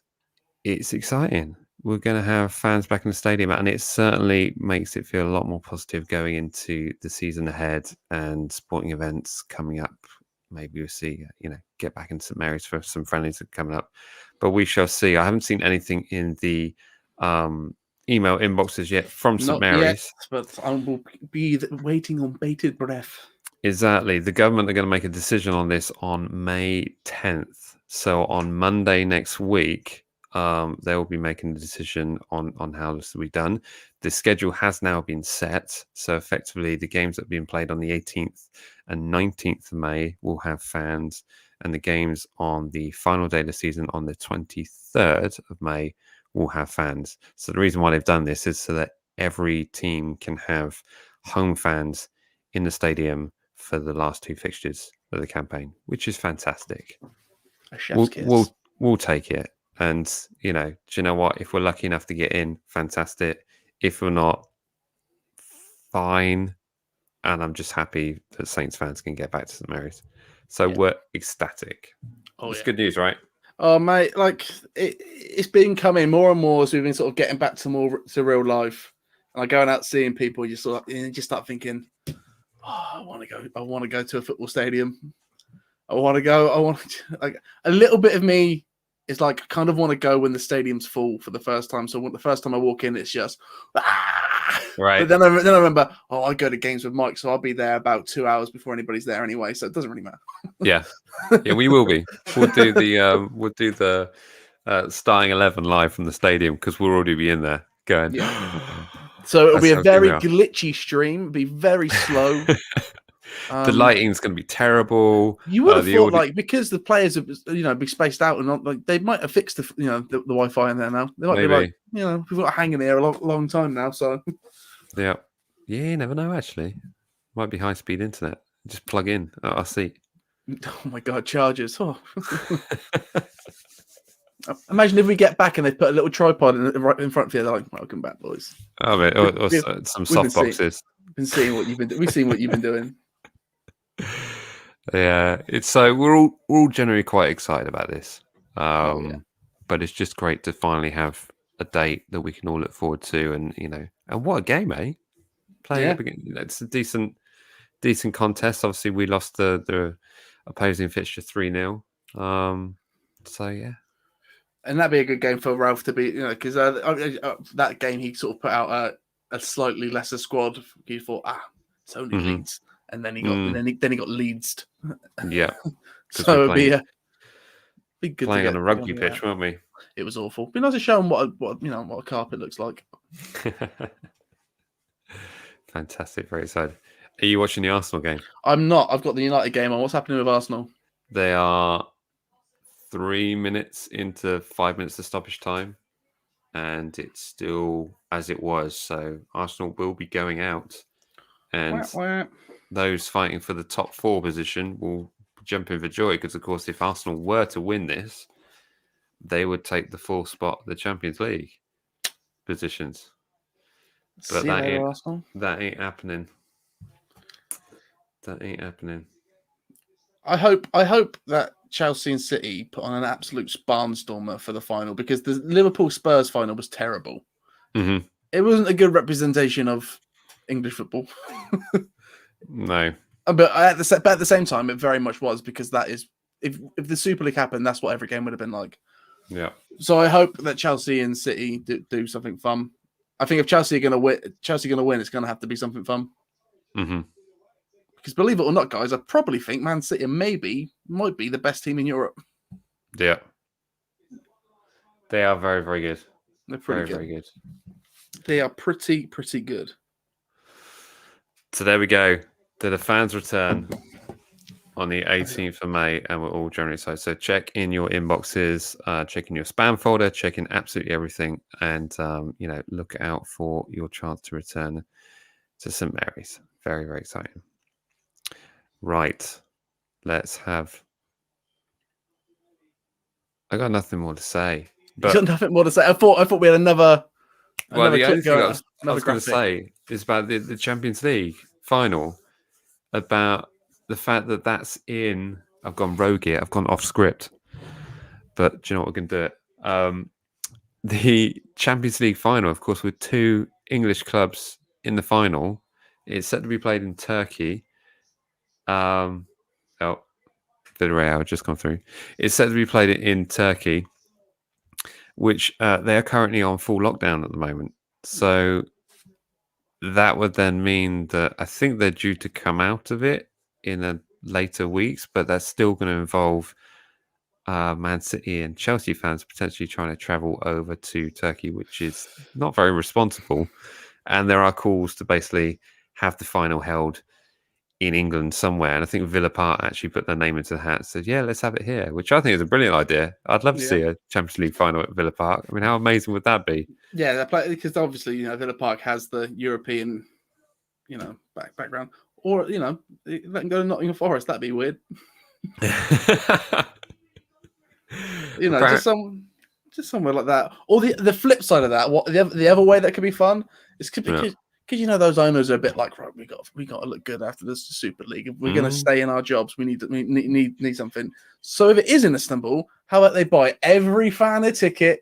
A: it's exciting. We're going to have fans back in the stadium, and it certainly makes it feel a lot more positive going into the season ahead and sporting events coming up. Maybe we'll see, get back into St Mary's for some friendlies that are coming up, but we shall see. I haven't seen anything in the email inboxes yet from St Mary's.
B: But I will be waiting on bated breath.
A: Exactly. The government are going to make a decision on this on May 10th. So on Monday next week, they will be making a decision on how this will be done. The schedule has now been set. So effectively, the games that have been played on the 18th and 19th of May will have fans. And the games on the final day of the season on the 23rd of May will have fans. So the reason why they've done this is so that every team can have home fans in the stadium for the last two fixtures of the campaign, which is fantastic.
B: A chef's kiss.
A: We'll take it. And, do you know what? If we're lucky enough to get in, fantastic. If we're not, fine. And I'm just happy that Saints fans can get back to St Mary's. So we're ecstatic. It's good news, right?
B: Oh, mate, it's been coming more and more as we've been sort of getting back to real life. And going out seeing people, you just start thinking, I want to go to a football stadium. I want to a little bit of me is I kind of want to go when the stadium's full for the first time. So the first time I walk in, it's just
A: right.
B: But then I remember, I go to games with Mike, so I'll be there about 2 hours before anybody's there anyway. So it doesn't really matter.
A: Yeah, we will be. We'll do the starting 11 live from the stadium because we'll already be in there going.
B: Yeah. So it'll be a very glitchy stream. It'll be very slow.
A: The lighting's going to be terrible.
B: You would have thought, because the players have, be spaced out and not they might have fixed the Wi-Fi in there now. They might be we've got hanging here a long time now. So
A: yeah, you never know. Actually, might be high speed internet. Just plug in. I'll see.
B: Oh my god, chargers! Oh. Imagine if we get back and they put a little tripod right in front of you. They're like, "Welcome back, boys."
A: Oh, mate, or some soft boxes.
B: Been seeing what you've been. We've seen what you've been doing.
A: Yeah, it's so we're all generally quite excited about this. But it's just great to finally have a date that we can all look forward to, and and what a game, eh? It's a decent contest. Obviously, we lost the opposing fixture 3-0. So yeah.
B: And that'd be a good game for Ralph to be, because that game he sort of put out a slightly lesser squad. He thought, it's only Leeds, and then he got Leeds.
A: Yeah,
B: so it'd be good
A: playing on a rugby pitch, weren't we?
B: It was awful. Be nice to show them what a carpet looks like.
A: Fantastic, very excited. Are you watching the Arsenal game?
B: I'm not. I've got the United game on. What's happening with Arsenal?
A: They are 3 minutes into 5 minutes of stoppage time, and it's still as it was. So Arsenal will be going out, and those fighting for the top 4 position will jump in for joy because, of course, if Arsenal were to win this, they would take the 4th spot of the Champions League positions. But that ain't happening. That ain't happening.
B: I hope that Chelsea and City put on an absolute barnstormer for the final, because the Liverpool Spurs final was terrible.
A: Mm-hmm.
B: It wasn't a good representation of English football.
A: No.
B: But at the same time, it very much was, because that is, if the Super League happened, that's what every game would have been like.
A: Yeah.
B: So I hope that Chelsea and City do something fun. I think if Chelsea are going to win, it's going to have to be something fun.
A: Mm-hmm.
B: Because believe it or not, guys, I probably think Man City might be the best team in Europe.
A: Yeah. They are very, very good.
B: They're pretty good.
A: Very good.
B: They are pretty good.
A: So there we go. The fans return on the 18th of May, and we're all generally excited. So check in your inboxes, check in your spam folder, check in absolutely everything, and look out for your chance to return to St Mary's. Very, very exciting. Right, let's have. I got nothing more to say.
B: But... You got nothing more to say. I thought we had another.
A: Well, the only thing I was going to say is about the Champions League final, about the fact that that's in I've gone rogue here. I've gone off script. But do you know what? We can do it. The Champions League final, of course, with 2 English clubs in the final. It's set to be played in Turkey. Villarreal just gone through. It's set to be played in Turkey, which they are currently on full lockdown at the moment. So that would then mean that I think they're due to come out of it in a later weeks, but that's still going to involve Man City and Chelsea fans potentially trying to travel over to Turkey, which is not very responsible. And there are calls to basically have the final held in England somewhere. And I think Villa Park actually put their name into the hat and said, yeah, let's have it here, which I think is a brilliant idea. I'd love to see a Champions League final at Villa Park. I mean, how amazing would that be?
B: Yeah, because obviously, Villa Park has the European, background. Or, let them go to Nottingham Forest. That'd be weird. Just somewhere like that. Or the flip side of that, what the other way that could be fun is because those owners are a bit like, right, we got to look good after this Super League. If we're going to stay in our jobs, we need something. So if it is in Istanbul, how about they buy every fan a ticket?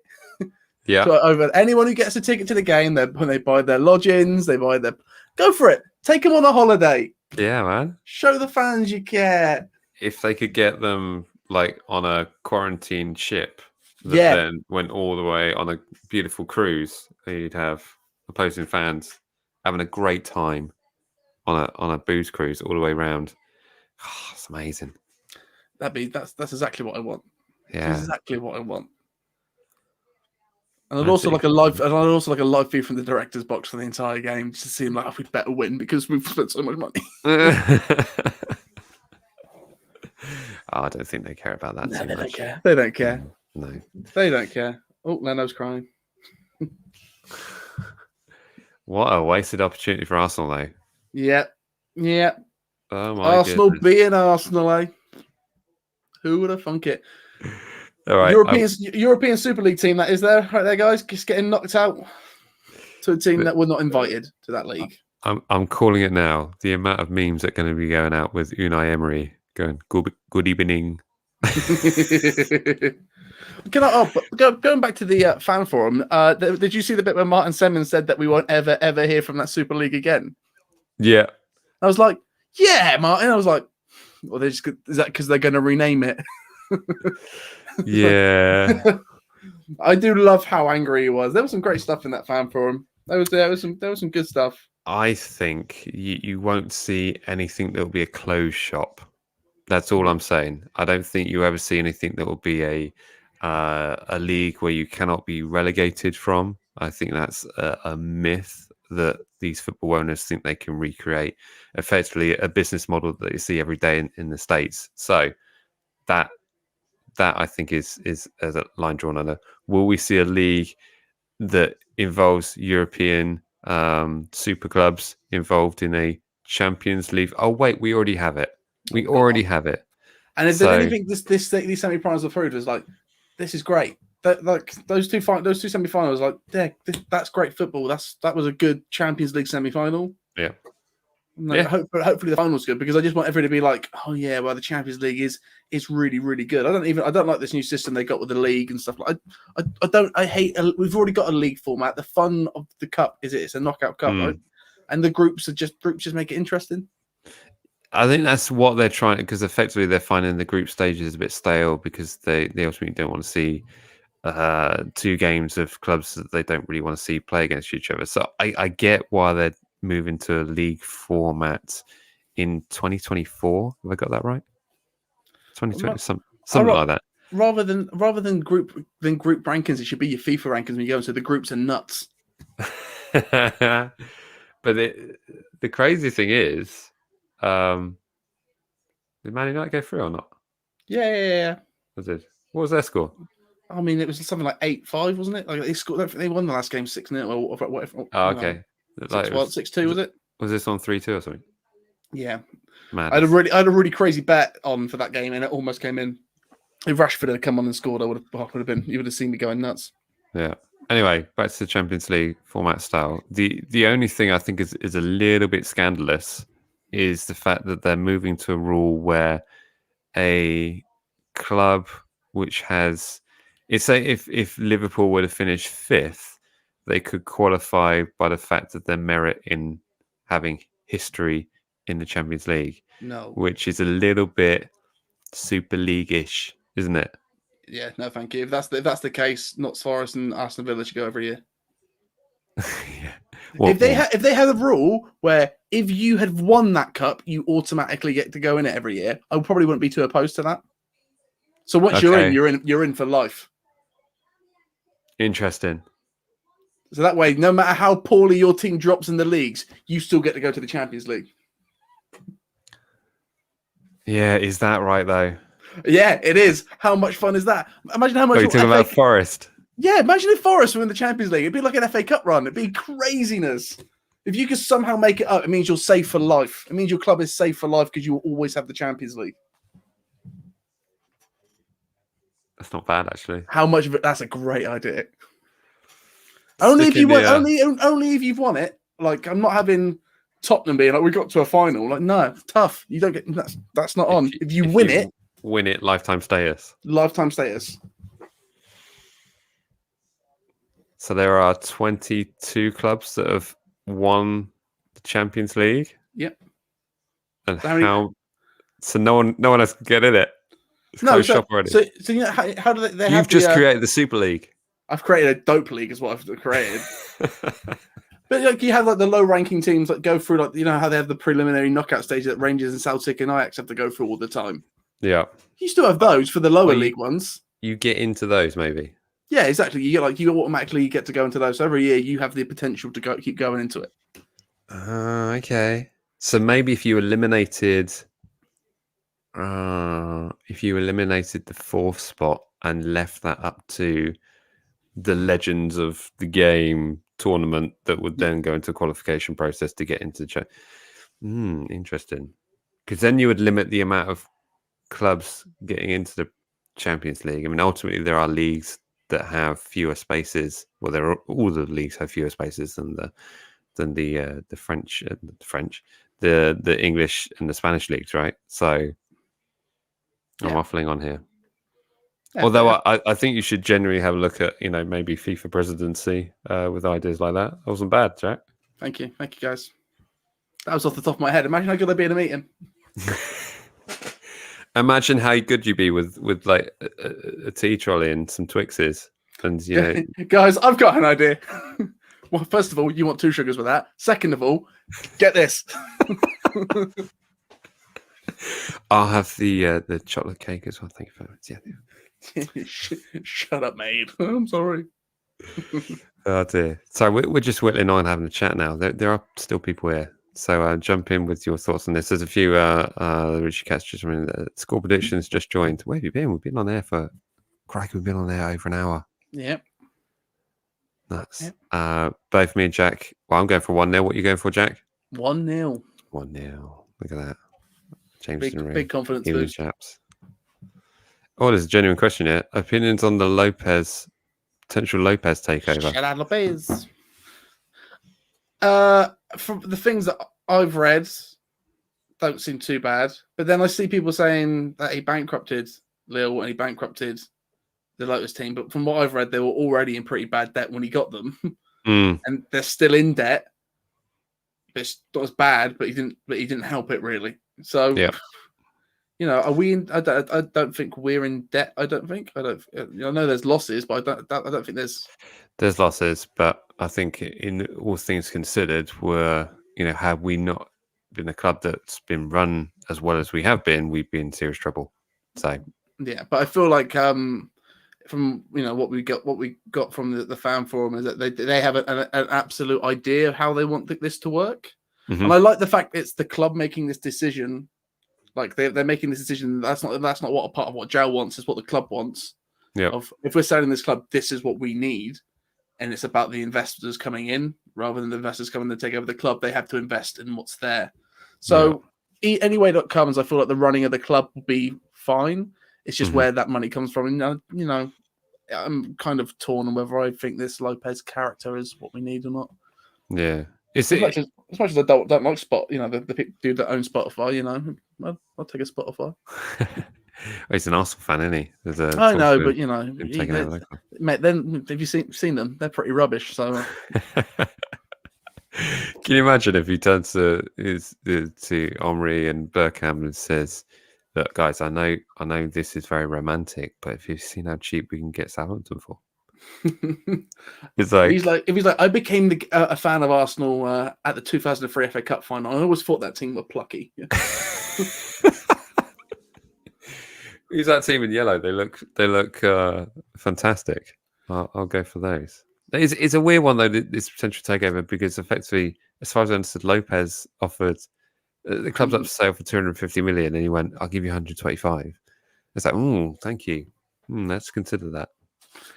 A: Yeah.
B: So over anyone who gets a ticket to the game, when they buy their lodgings, go for it. Take them on a holiday.
A: Yeah, man.
B: Show the fans you care.
A: If they could get them on a quarantine ship that then went all the way on a beautiful cruise, you'd have opposing fans having a great time on a booze cruise all the way around. Oh, it's amazing.
B: That's exactly what I want.
A: Yeah,
B: that's exactly what I want. And I'd also like a live feed from the director's box for the entire game, just to seem like we'd better win because we've spent so much money.
A: I don't think they care about that.
B: No, they don't care. They don't care.
A: No,
B: they don't care. Oh, Leno's crying.
A: What a wasted opportunity for Arsenal, though.
B: Yep.
A: Oh my
B: Arsenal
A: goodness.
B: being Arsenal, eh? Who would have thunk it?
A: All right,
B: European Super League team that is there, right there, guys, just getting knocked out to a team that were not invited to that league.
A: I'm calling it now. The amount of memes that are going to be going out with Unai Emery going good evening.
B: Going back to the fan forum, did you see the bit where Martin Semmens said that we won't ever hear from that Super League again?
A: Yeah.
B: I was like, yeah, Martin. I was like, well, is that because they're going to rename it?
A: Yeah.
B: I do love how angry he was. There was some great stuff in that fan forum. There was some good stuff.
A: I think you won't see anything that will be a closed shop. That's all I'm saying. I don't think you ever see anything that will be a league where you cannot be relegated from. I think that's a myth that these football owners think they can recreate. Effectively, a business model that you see every day in the States. So that I think is as a line drawn under. Will we see a league that involves European super clubs involved in a Champions League? Oh wait, we already have it. We already have it.
B: And if there's anything these semi-finals of fruit was like, this is great. Like those two semi-finals, like, yeah, that's great football. That was a good Champions League semi-final.
A: Yeah.
B: Hopefully the final's good, because I just want everyone to be like, oh yeah, well, the Champions League is really, really good. I don't like this new system they got with the league and stuff. I hate. We've already got a league format. The fun of the cup it's a knockout cup, right? And the groups just make it interesting.
A: I think that's what they're trying, because effectively they're finding the group stages a bit stale, because they ultimately don't want to see two games of clubs that they don't really want to see play against each other. So I get why they're moving to a league format in 2024. Have I got that right? 2020, something like that.
B: Rather than group rankings, it should be your FIFA rankings when you go into the groups are nuts.
A: But the crazy thing is, did Man United go through or not?
B: Yeah.
A: What was their score?
B: I mean, it was something like 8-5, wasn't it? Like they scored. I don't think they won the last game 6-0 or whatever.
A: Oh, okay.
B: 6-2, was it?
A: Was this on 3-2 or something?
B: Yeah.
A: Madness.
B: I had a really crazy bet on for that game, and it almost came in. If Rashford had come on and scored, you would have seen me going nuts.
A: Yeah. Anyway, back to the Champions League format style. The only thing I think is a little bit scandalous is the fact that they're moving to a rule where a club which has, it's say if Liverpool were to finish 5th, they could qualify by the fact of their merit in having history in the Champions League.
B: No.
A: Which is a little bit Super League-ish, isn't it?
B: Yeah, no, thank you. If that's the case, not Forest and Aston Villa should go every year.
A: Yeah.
B: If they had a rule where if you had won that cup, you automatically get to go in it every year, I probably wouldn't be too opposed to that. So once you're in for life.
A: Interesting.
B: So that way, no matter how poorly your team drops in the leagues, you still get to go to the Champions League.
A: Yeah, is that right though?
B: Yeah, it is. How much fun is that? Imagine how much.
A: Are you talking about Forest?
B: Yeah, imagine if Forest were in the Champions League. It'd be like an FA Cup run. It'd be craziness. If you could somehow make it up, it means you're safe for life. It means your club is safe for life because you will always have the Champions League.
A: That's not bad, actually.
B: How much of it? That's a great idea. Only if you've won it. Like, I'm not having Tottenham being like, we got to a final. Like, no, tough. You don't get that's not on. If you win it,
A: lifetime status.
B: Lifetime status.
A: So there are 22 clubs that have won the Champions League.
B: Yep.
A: And so no one else can get in it. It's closed shop already.
B: So you know how do they have?
A: You've just created the Super League.
B: I've created a dope league, is what I've created. But like you have like the low-ranking teams that go through, like, you know how they have the preliminary knockout stage that Rangers and Celtic and Ajax have to go through all the time.
A: Yeah.
B: You still have those for the lower league ones.
A: You get into those, maybe.
B: Yeah, exactly. You automatically get to go into those. So every year you have the potential to keep going into it.
A: Okay. So maybe if you eliminated the 4th spot and left that up to the legends of the game tournament that would then go into a qualification process to get into the interesting. Because then you would limit the amount of clubs getting into the Champions League. I mean, ultimately there are leagues that have fewer spaces. Well, all the leagues have fewer spaces than the French, the English and the Spanish leagues, right? So I'm waffling on here. Yeah, although I think you should generally have a look at, maybe FIFA presidency with ideas like that. That wasn't bad, Jack.
B: Thank you, guys. That was off the top of my head. Imagine how good I'd be in a meeting.
A: Imagine how good you'd be with like a tea trolley and some Twixes, and
B: guys, I've got an idea. Well, first of all, you want 2 sugars with that. Second of all, get this.
A: I'll have the chocolate cake as well. Thank you very much.
B: Yeah. Shut up, mate. I'm sorry.
A: Oh dear. So we're just whittling on having a chat now. There are still people here. So jump in with your thoughts on this. There's a few Richie Cats just score predictions just joined. Where have you been? We've been on there we've been on there over an hour.
B: Yep.
A: Nuts. Yep. Both me and Jack. Well, I'm going for 1-0. What are you going for, Jack?
B: 1-0.
A: 1-0. Look at that. James
B: big confidence boost.
A: Chaps. Oh, there's a genuine question here. Opinions on the potential Lopez takeover.
B: Shout out Lopez. From the things that I've read, don't seem too bad. But then I see people saying that he bankrupted Lille and he bankrupted the Lotus team. But from what I've read, they were already in pretty bad debt when he got them, and they're still in debt. It's not as bad, but he didn't help it really. So, are we in? I don't think we're in debt. I know there's losses, but I don't think there's
A: losses. But I think in all things considered, had we not been a club that's been run as well as we have been, we'd be in serious trouble. So
B: yeah, but I feel like from what we got from the fan forum is that they have an absolute idea of how they want this to work. Mm-hmm. And I like the fact it's the club making this decision. Like they're making this decision. That's not what a part of what Joe wants. It's what the club wants.
A: Yeah.
B: If we're selling this club, this is what we need, and it's about the investors coming in rather than the investors coming to take over the club. They have to invest in what's there. So any way that comes, I feel like the running of the club will be fine. It's just where that money comes from. And I'm kind of torn on whether I think this Lopez character is what we need or not.
A: Yeah.
B: As much as I don't like the dude that owns Spotify, I'll take a Spotify.
A: He's an Arsenal fan, isn't he? There's a
B: I
A: talk
B: know,
A: of
B: but you know,
A: him taking over the club.
B: mate. Then have you seen them? They're pretty rubbish. So.
A: Can you imagine if he turns to Omri and Bergkamp and says, "Look, guys, I know this is very romantic, but if you've seen how cheap we can get Southampton for."
B: He's like, I became a fan of Arsenal at the 2003 FA Cup final. I always thought that team were plucky. Yeah.
A: Who's that team in yellow? They look fantastic. I'll go for those. It's a weird one though, this potential takeover, because effectively, as far as I understood, Lopez offered the club's up for sale for 250 million, and he went, "I'll give you 125." It's like, thank you. Let's consider that.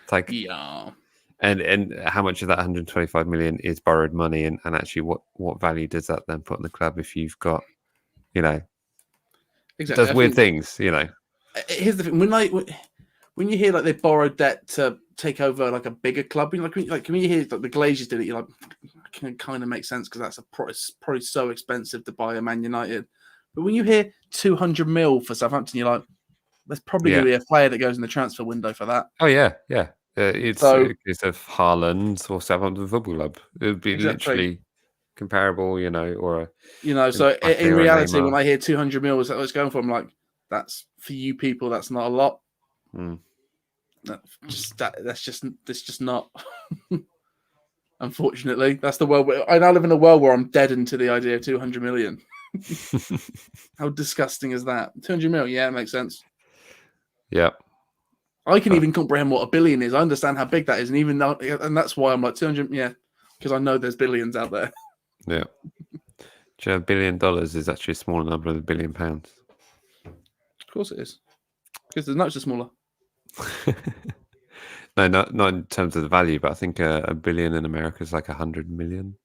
A: It's like,
B: yeah.
A: And how much of that 125 million is borrowed money, and actually what value does that then put on the club if you've got,
B: exactly,
A: does weird things,
B: Here's the thing: when you hear like they borrowed debt to take over like a bigger club, when you hear like the Glazers did it, you're like, can kind of make sense because that's probably so expensive to buy a Man United. But when you hear 200 mil for Southampton, you're like, there's probably going to be a player that goes in the transfer window for that.
A: Oh yeah. It's a Haaland or Southampton Football Club. It would be literally comparable, or
B: So in reality, when I hear 200 mil is what it's going for, I'm like, that's for you people. That's not a lot. That's just not. Unfortunately, that's the world. I now live in a world where I'm deadened to the idea of 200 million. How disgusting is that? 200 mil, yeah, it makes sense.
A: Yeah,
B: I can even comprehend what a billion is. I understand how big that is, and that's why I'm like 200. Yeah, because I know there's billions out there.
A: Yeah, $1 billion is actually a smaller number than £1 billion.
B: Of course it is, because the notes are smaller.
A: No, not in terms of the value, but I think a billion in America is like 100 million,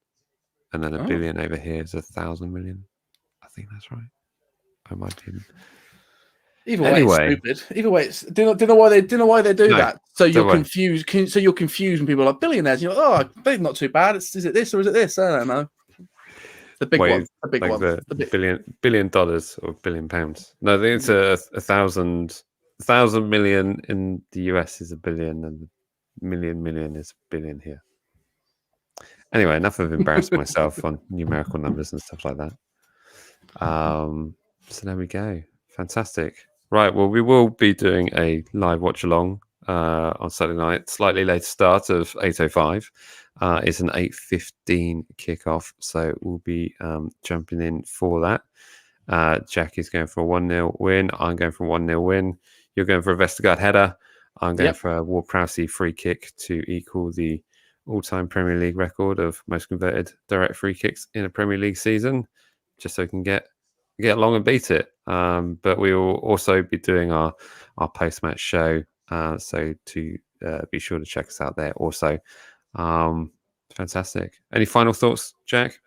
A: and then a billion over here is 1,000 million. I think that's right. I might be.
B: Either way, it's stupid. Either way, it's do you know why they do that? So you're confused. So you're confused when people are like billionaires. You're like, oh, they're not too bad. Is it this or is it this? I don't know. The big one. The big one.
A: The $1 billion or £1 billion. No, I think it's a 1,000 million in the US is $1 billion, and million is $1 billion here. Anyway, enough of embarrassing myself on numerical numbers and stuff like that. So there we go. Fantastic. Right. Well, we will be doing a live watch along on Saturday night. Slightly later start of 8:05. It's an 8:15 kickoff, so we'll be jumping in for that. Jack is going for a 1-0 win. I'm going for a 1-0 win. You're going for a Vestergaard header. I'm going for a Ward-Prowse free kick to equal the all-time Premier League record of most converted direct free kicks in a Premier League season, just so we can get along and beat it. But we will also be doing our post-match show, so to be sure to check us out there also. Fantastic. Any final thoughts, Jack?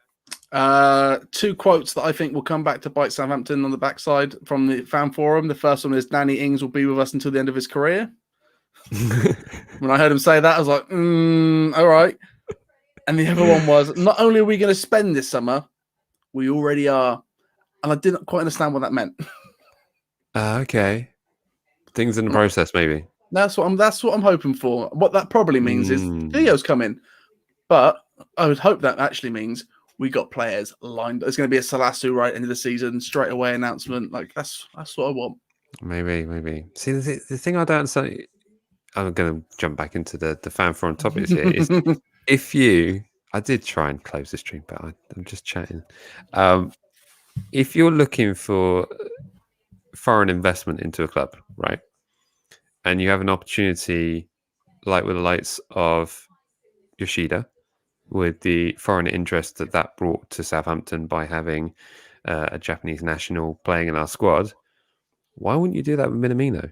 B: 2 quotes that I think will come back to bite Southampton on the backside from the fan forum. The first one is Danny Ings will be with us until the end of his career. When I heard him say that, I was like, all right. And the other one was, not only are we going to spend this summer, we already are. And I didn't quite understand what that meant.
A: Okay. Things in the process, maybe.
B: That's what I'm hoping for. What that probably means is Theo's coming. But I would hope that actually means we got players lined. There's going to be a Salasu right into the season, straight away announcement. Like that's what I want.
A: Maybe. See, the thing I don't understand, I'm going to jump back into the fan forum topics here, is I did try and close the stream, but I'm just chatting. If you're looking for foreign investment into a club, right, and you have an opportunity like with the likes of Yoshida, with the foreign interest that brought to Southampton by having a Japanese national playing in our squad, why wouldn't you do that with Minamino?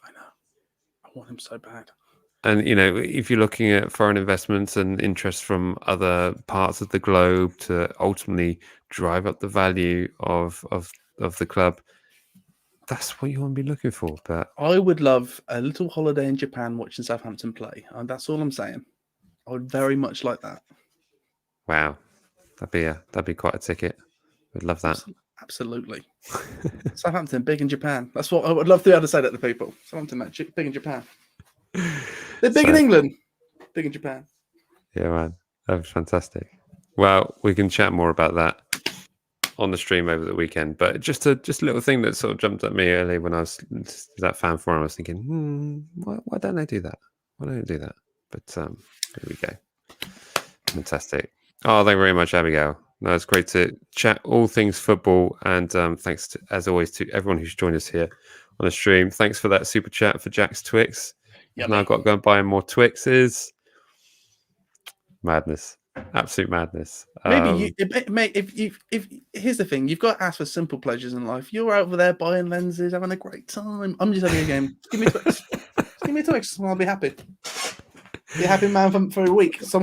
B: I know. I want him so bad.
A: And, if you're looking at foreign investments and interest from other parts of the globe to ultimately drive up the value of the club, that's what you want to be looking for. But
B: I would love a little holiday in Japan watching Southampton play. That's all I'm saying. I would very much like that.
A: Wow. That'd be quite a ticket. We'd love that.
B: Absolutely. Southampton, big in Japan. That's what I would love to be able to say that to people. Southampton, big in Japan. They're big in England, big in Japan.
A: Yeah, man. That was fantastic. Well, we can chat more about that on the stream over the weekend. But just a little thing that sort of jumped at me early when I was that fan forum. I was thinking, why don't they do that? Why don't they do that? But here we go. Fantastic. Oh, thank you very much, Abigail. No, it's great to chat all things football. And thanks, as always, to everyone who's joined us here on the stream. Thanks for that super chat for Jack's Twix. I've now got to go and buy more Twixes. Madness. Absolute madness.
B: Maybe if here's the thing, you've got to ask for simple pleasures in life. You're over there buying lenses, having a great time. I'm just having a game. Just give me Twix. Just give me Twix, and I'll be happy. Be a happy man for a week. For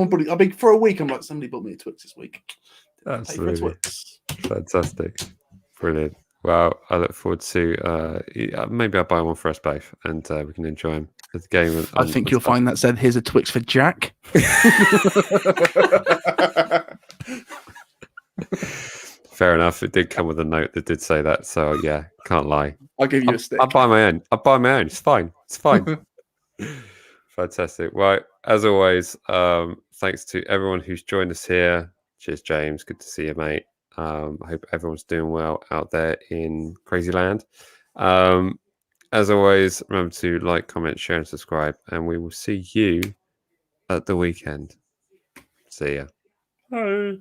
B: a week. I'm like, somebody bought me a Twix this week.
A: Absolutely. Fantastic. Brilliant. Well, I look forward to maybe I'll buy one for us both, and we can enjoy them. The game.
B: I think you'll find that said, "Here's a Twix for Jack."
A: Fair enough. It did come with a note that did say that, so yeah, can't lie.
B: I'll give you a stick.
A: I'll buy my own. It's fine. Fantastic. Well, as always, thanks to everyone who's joined us here. Cheers, James. Good to see you, mate. I hope everyone's doing well out there in crazy land. As always, remember to like, comment, share, and subscribe, and we will see you at the weekend. See ya.
B: Bye.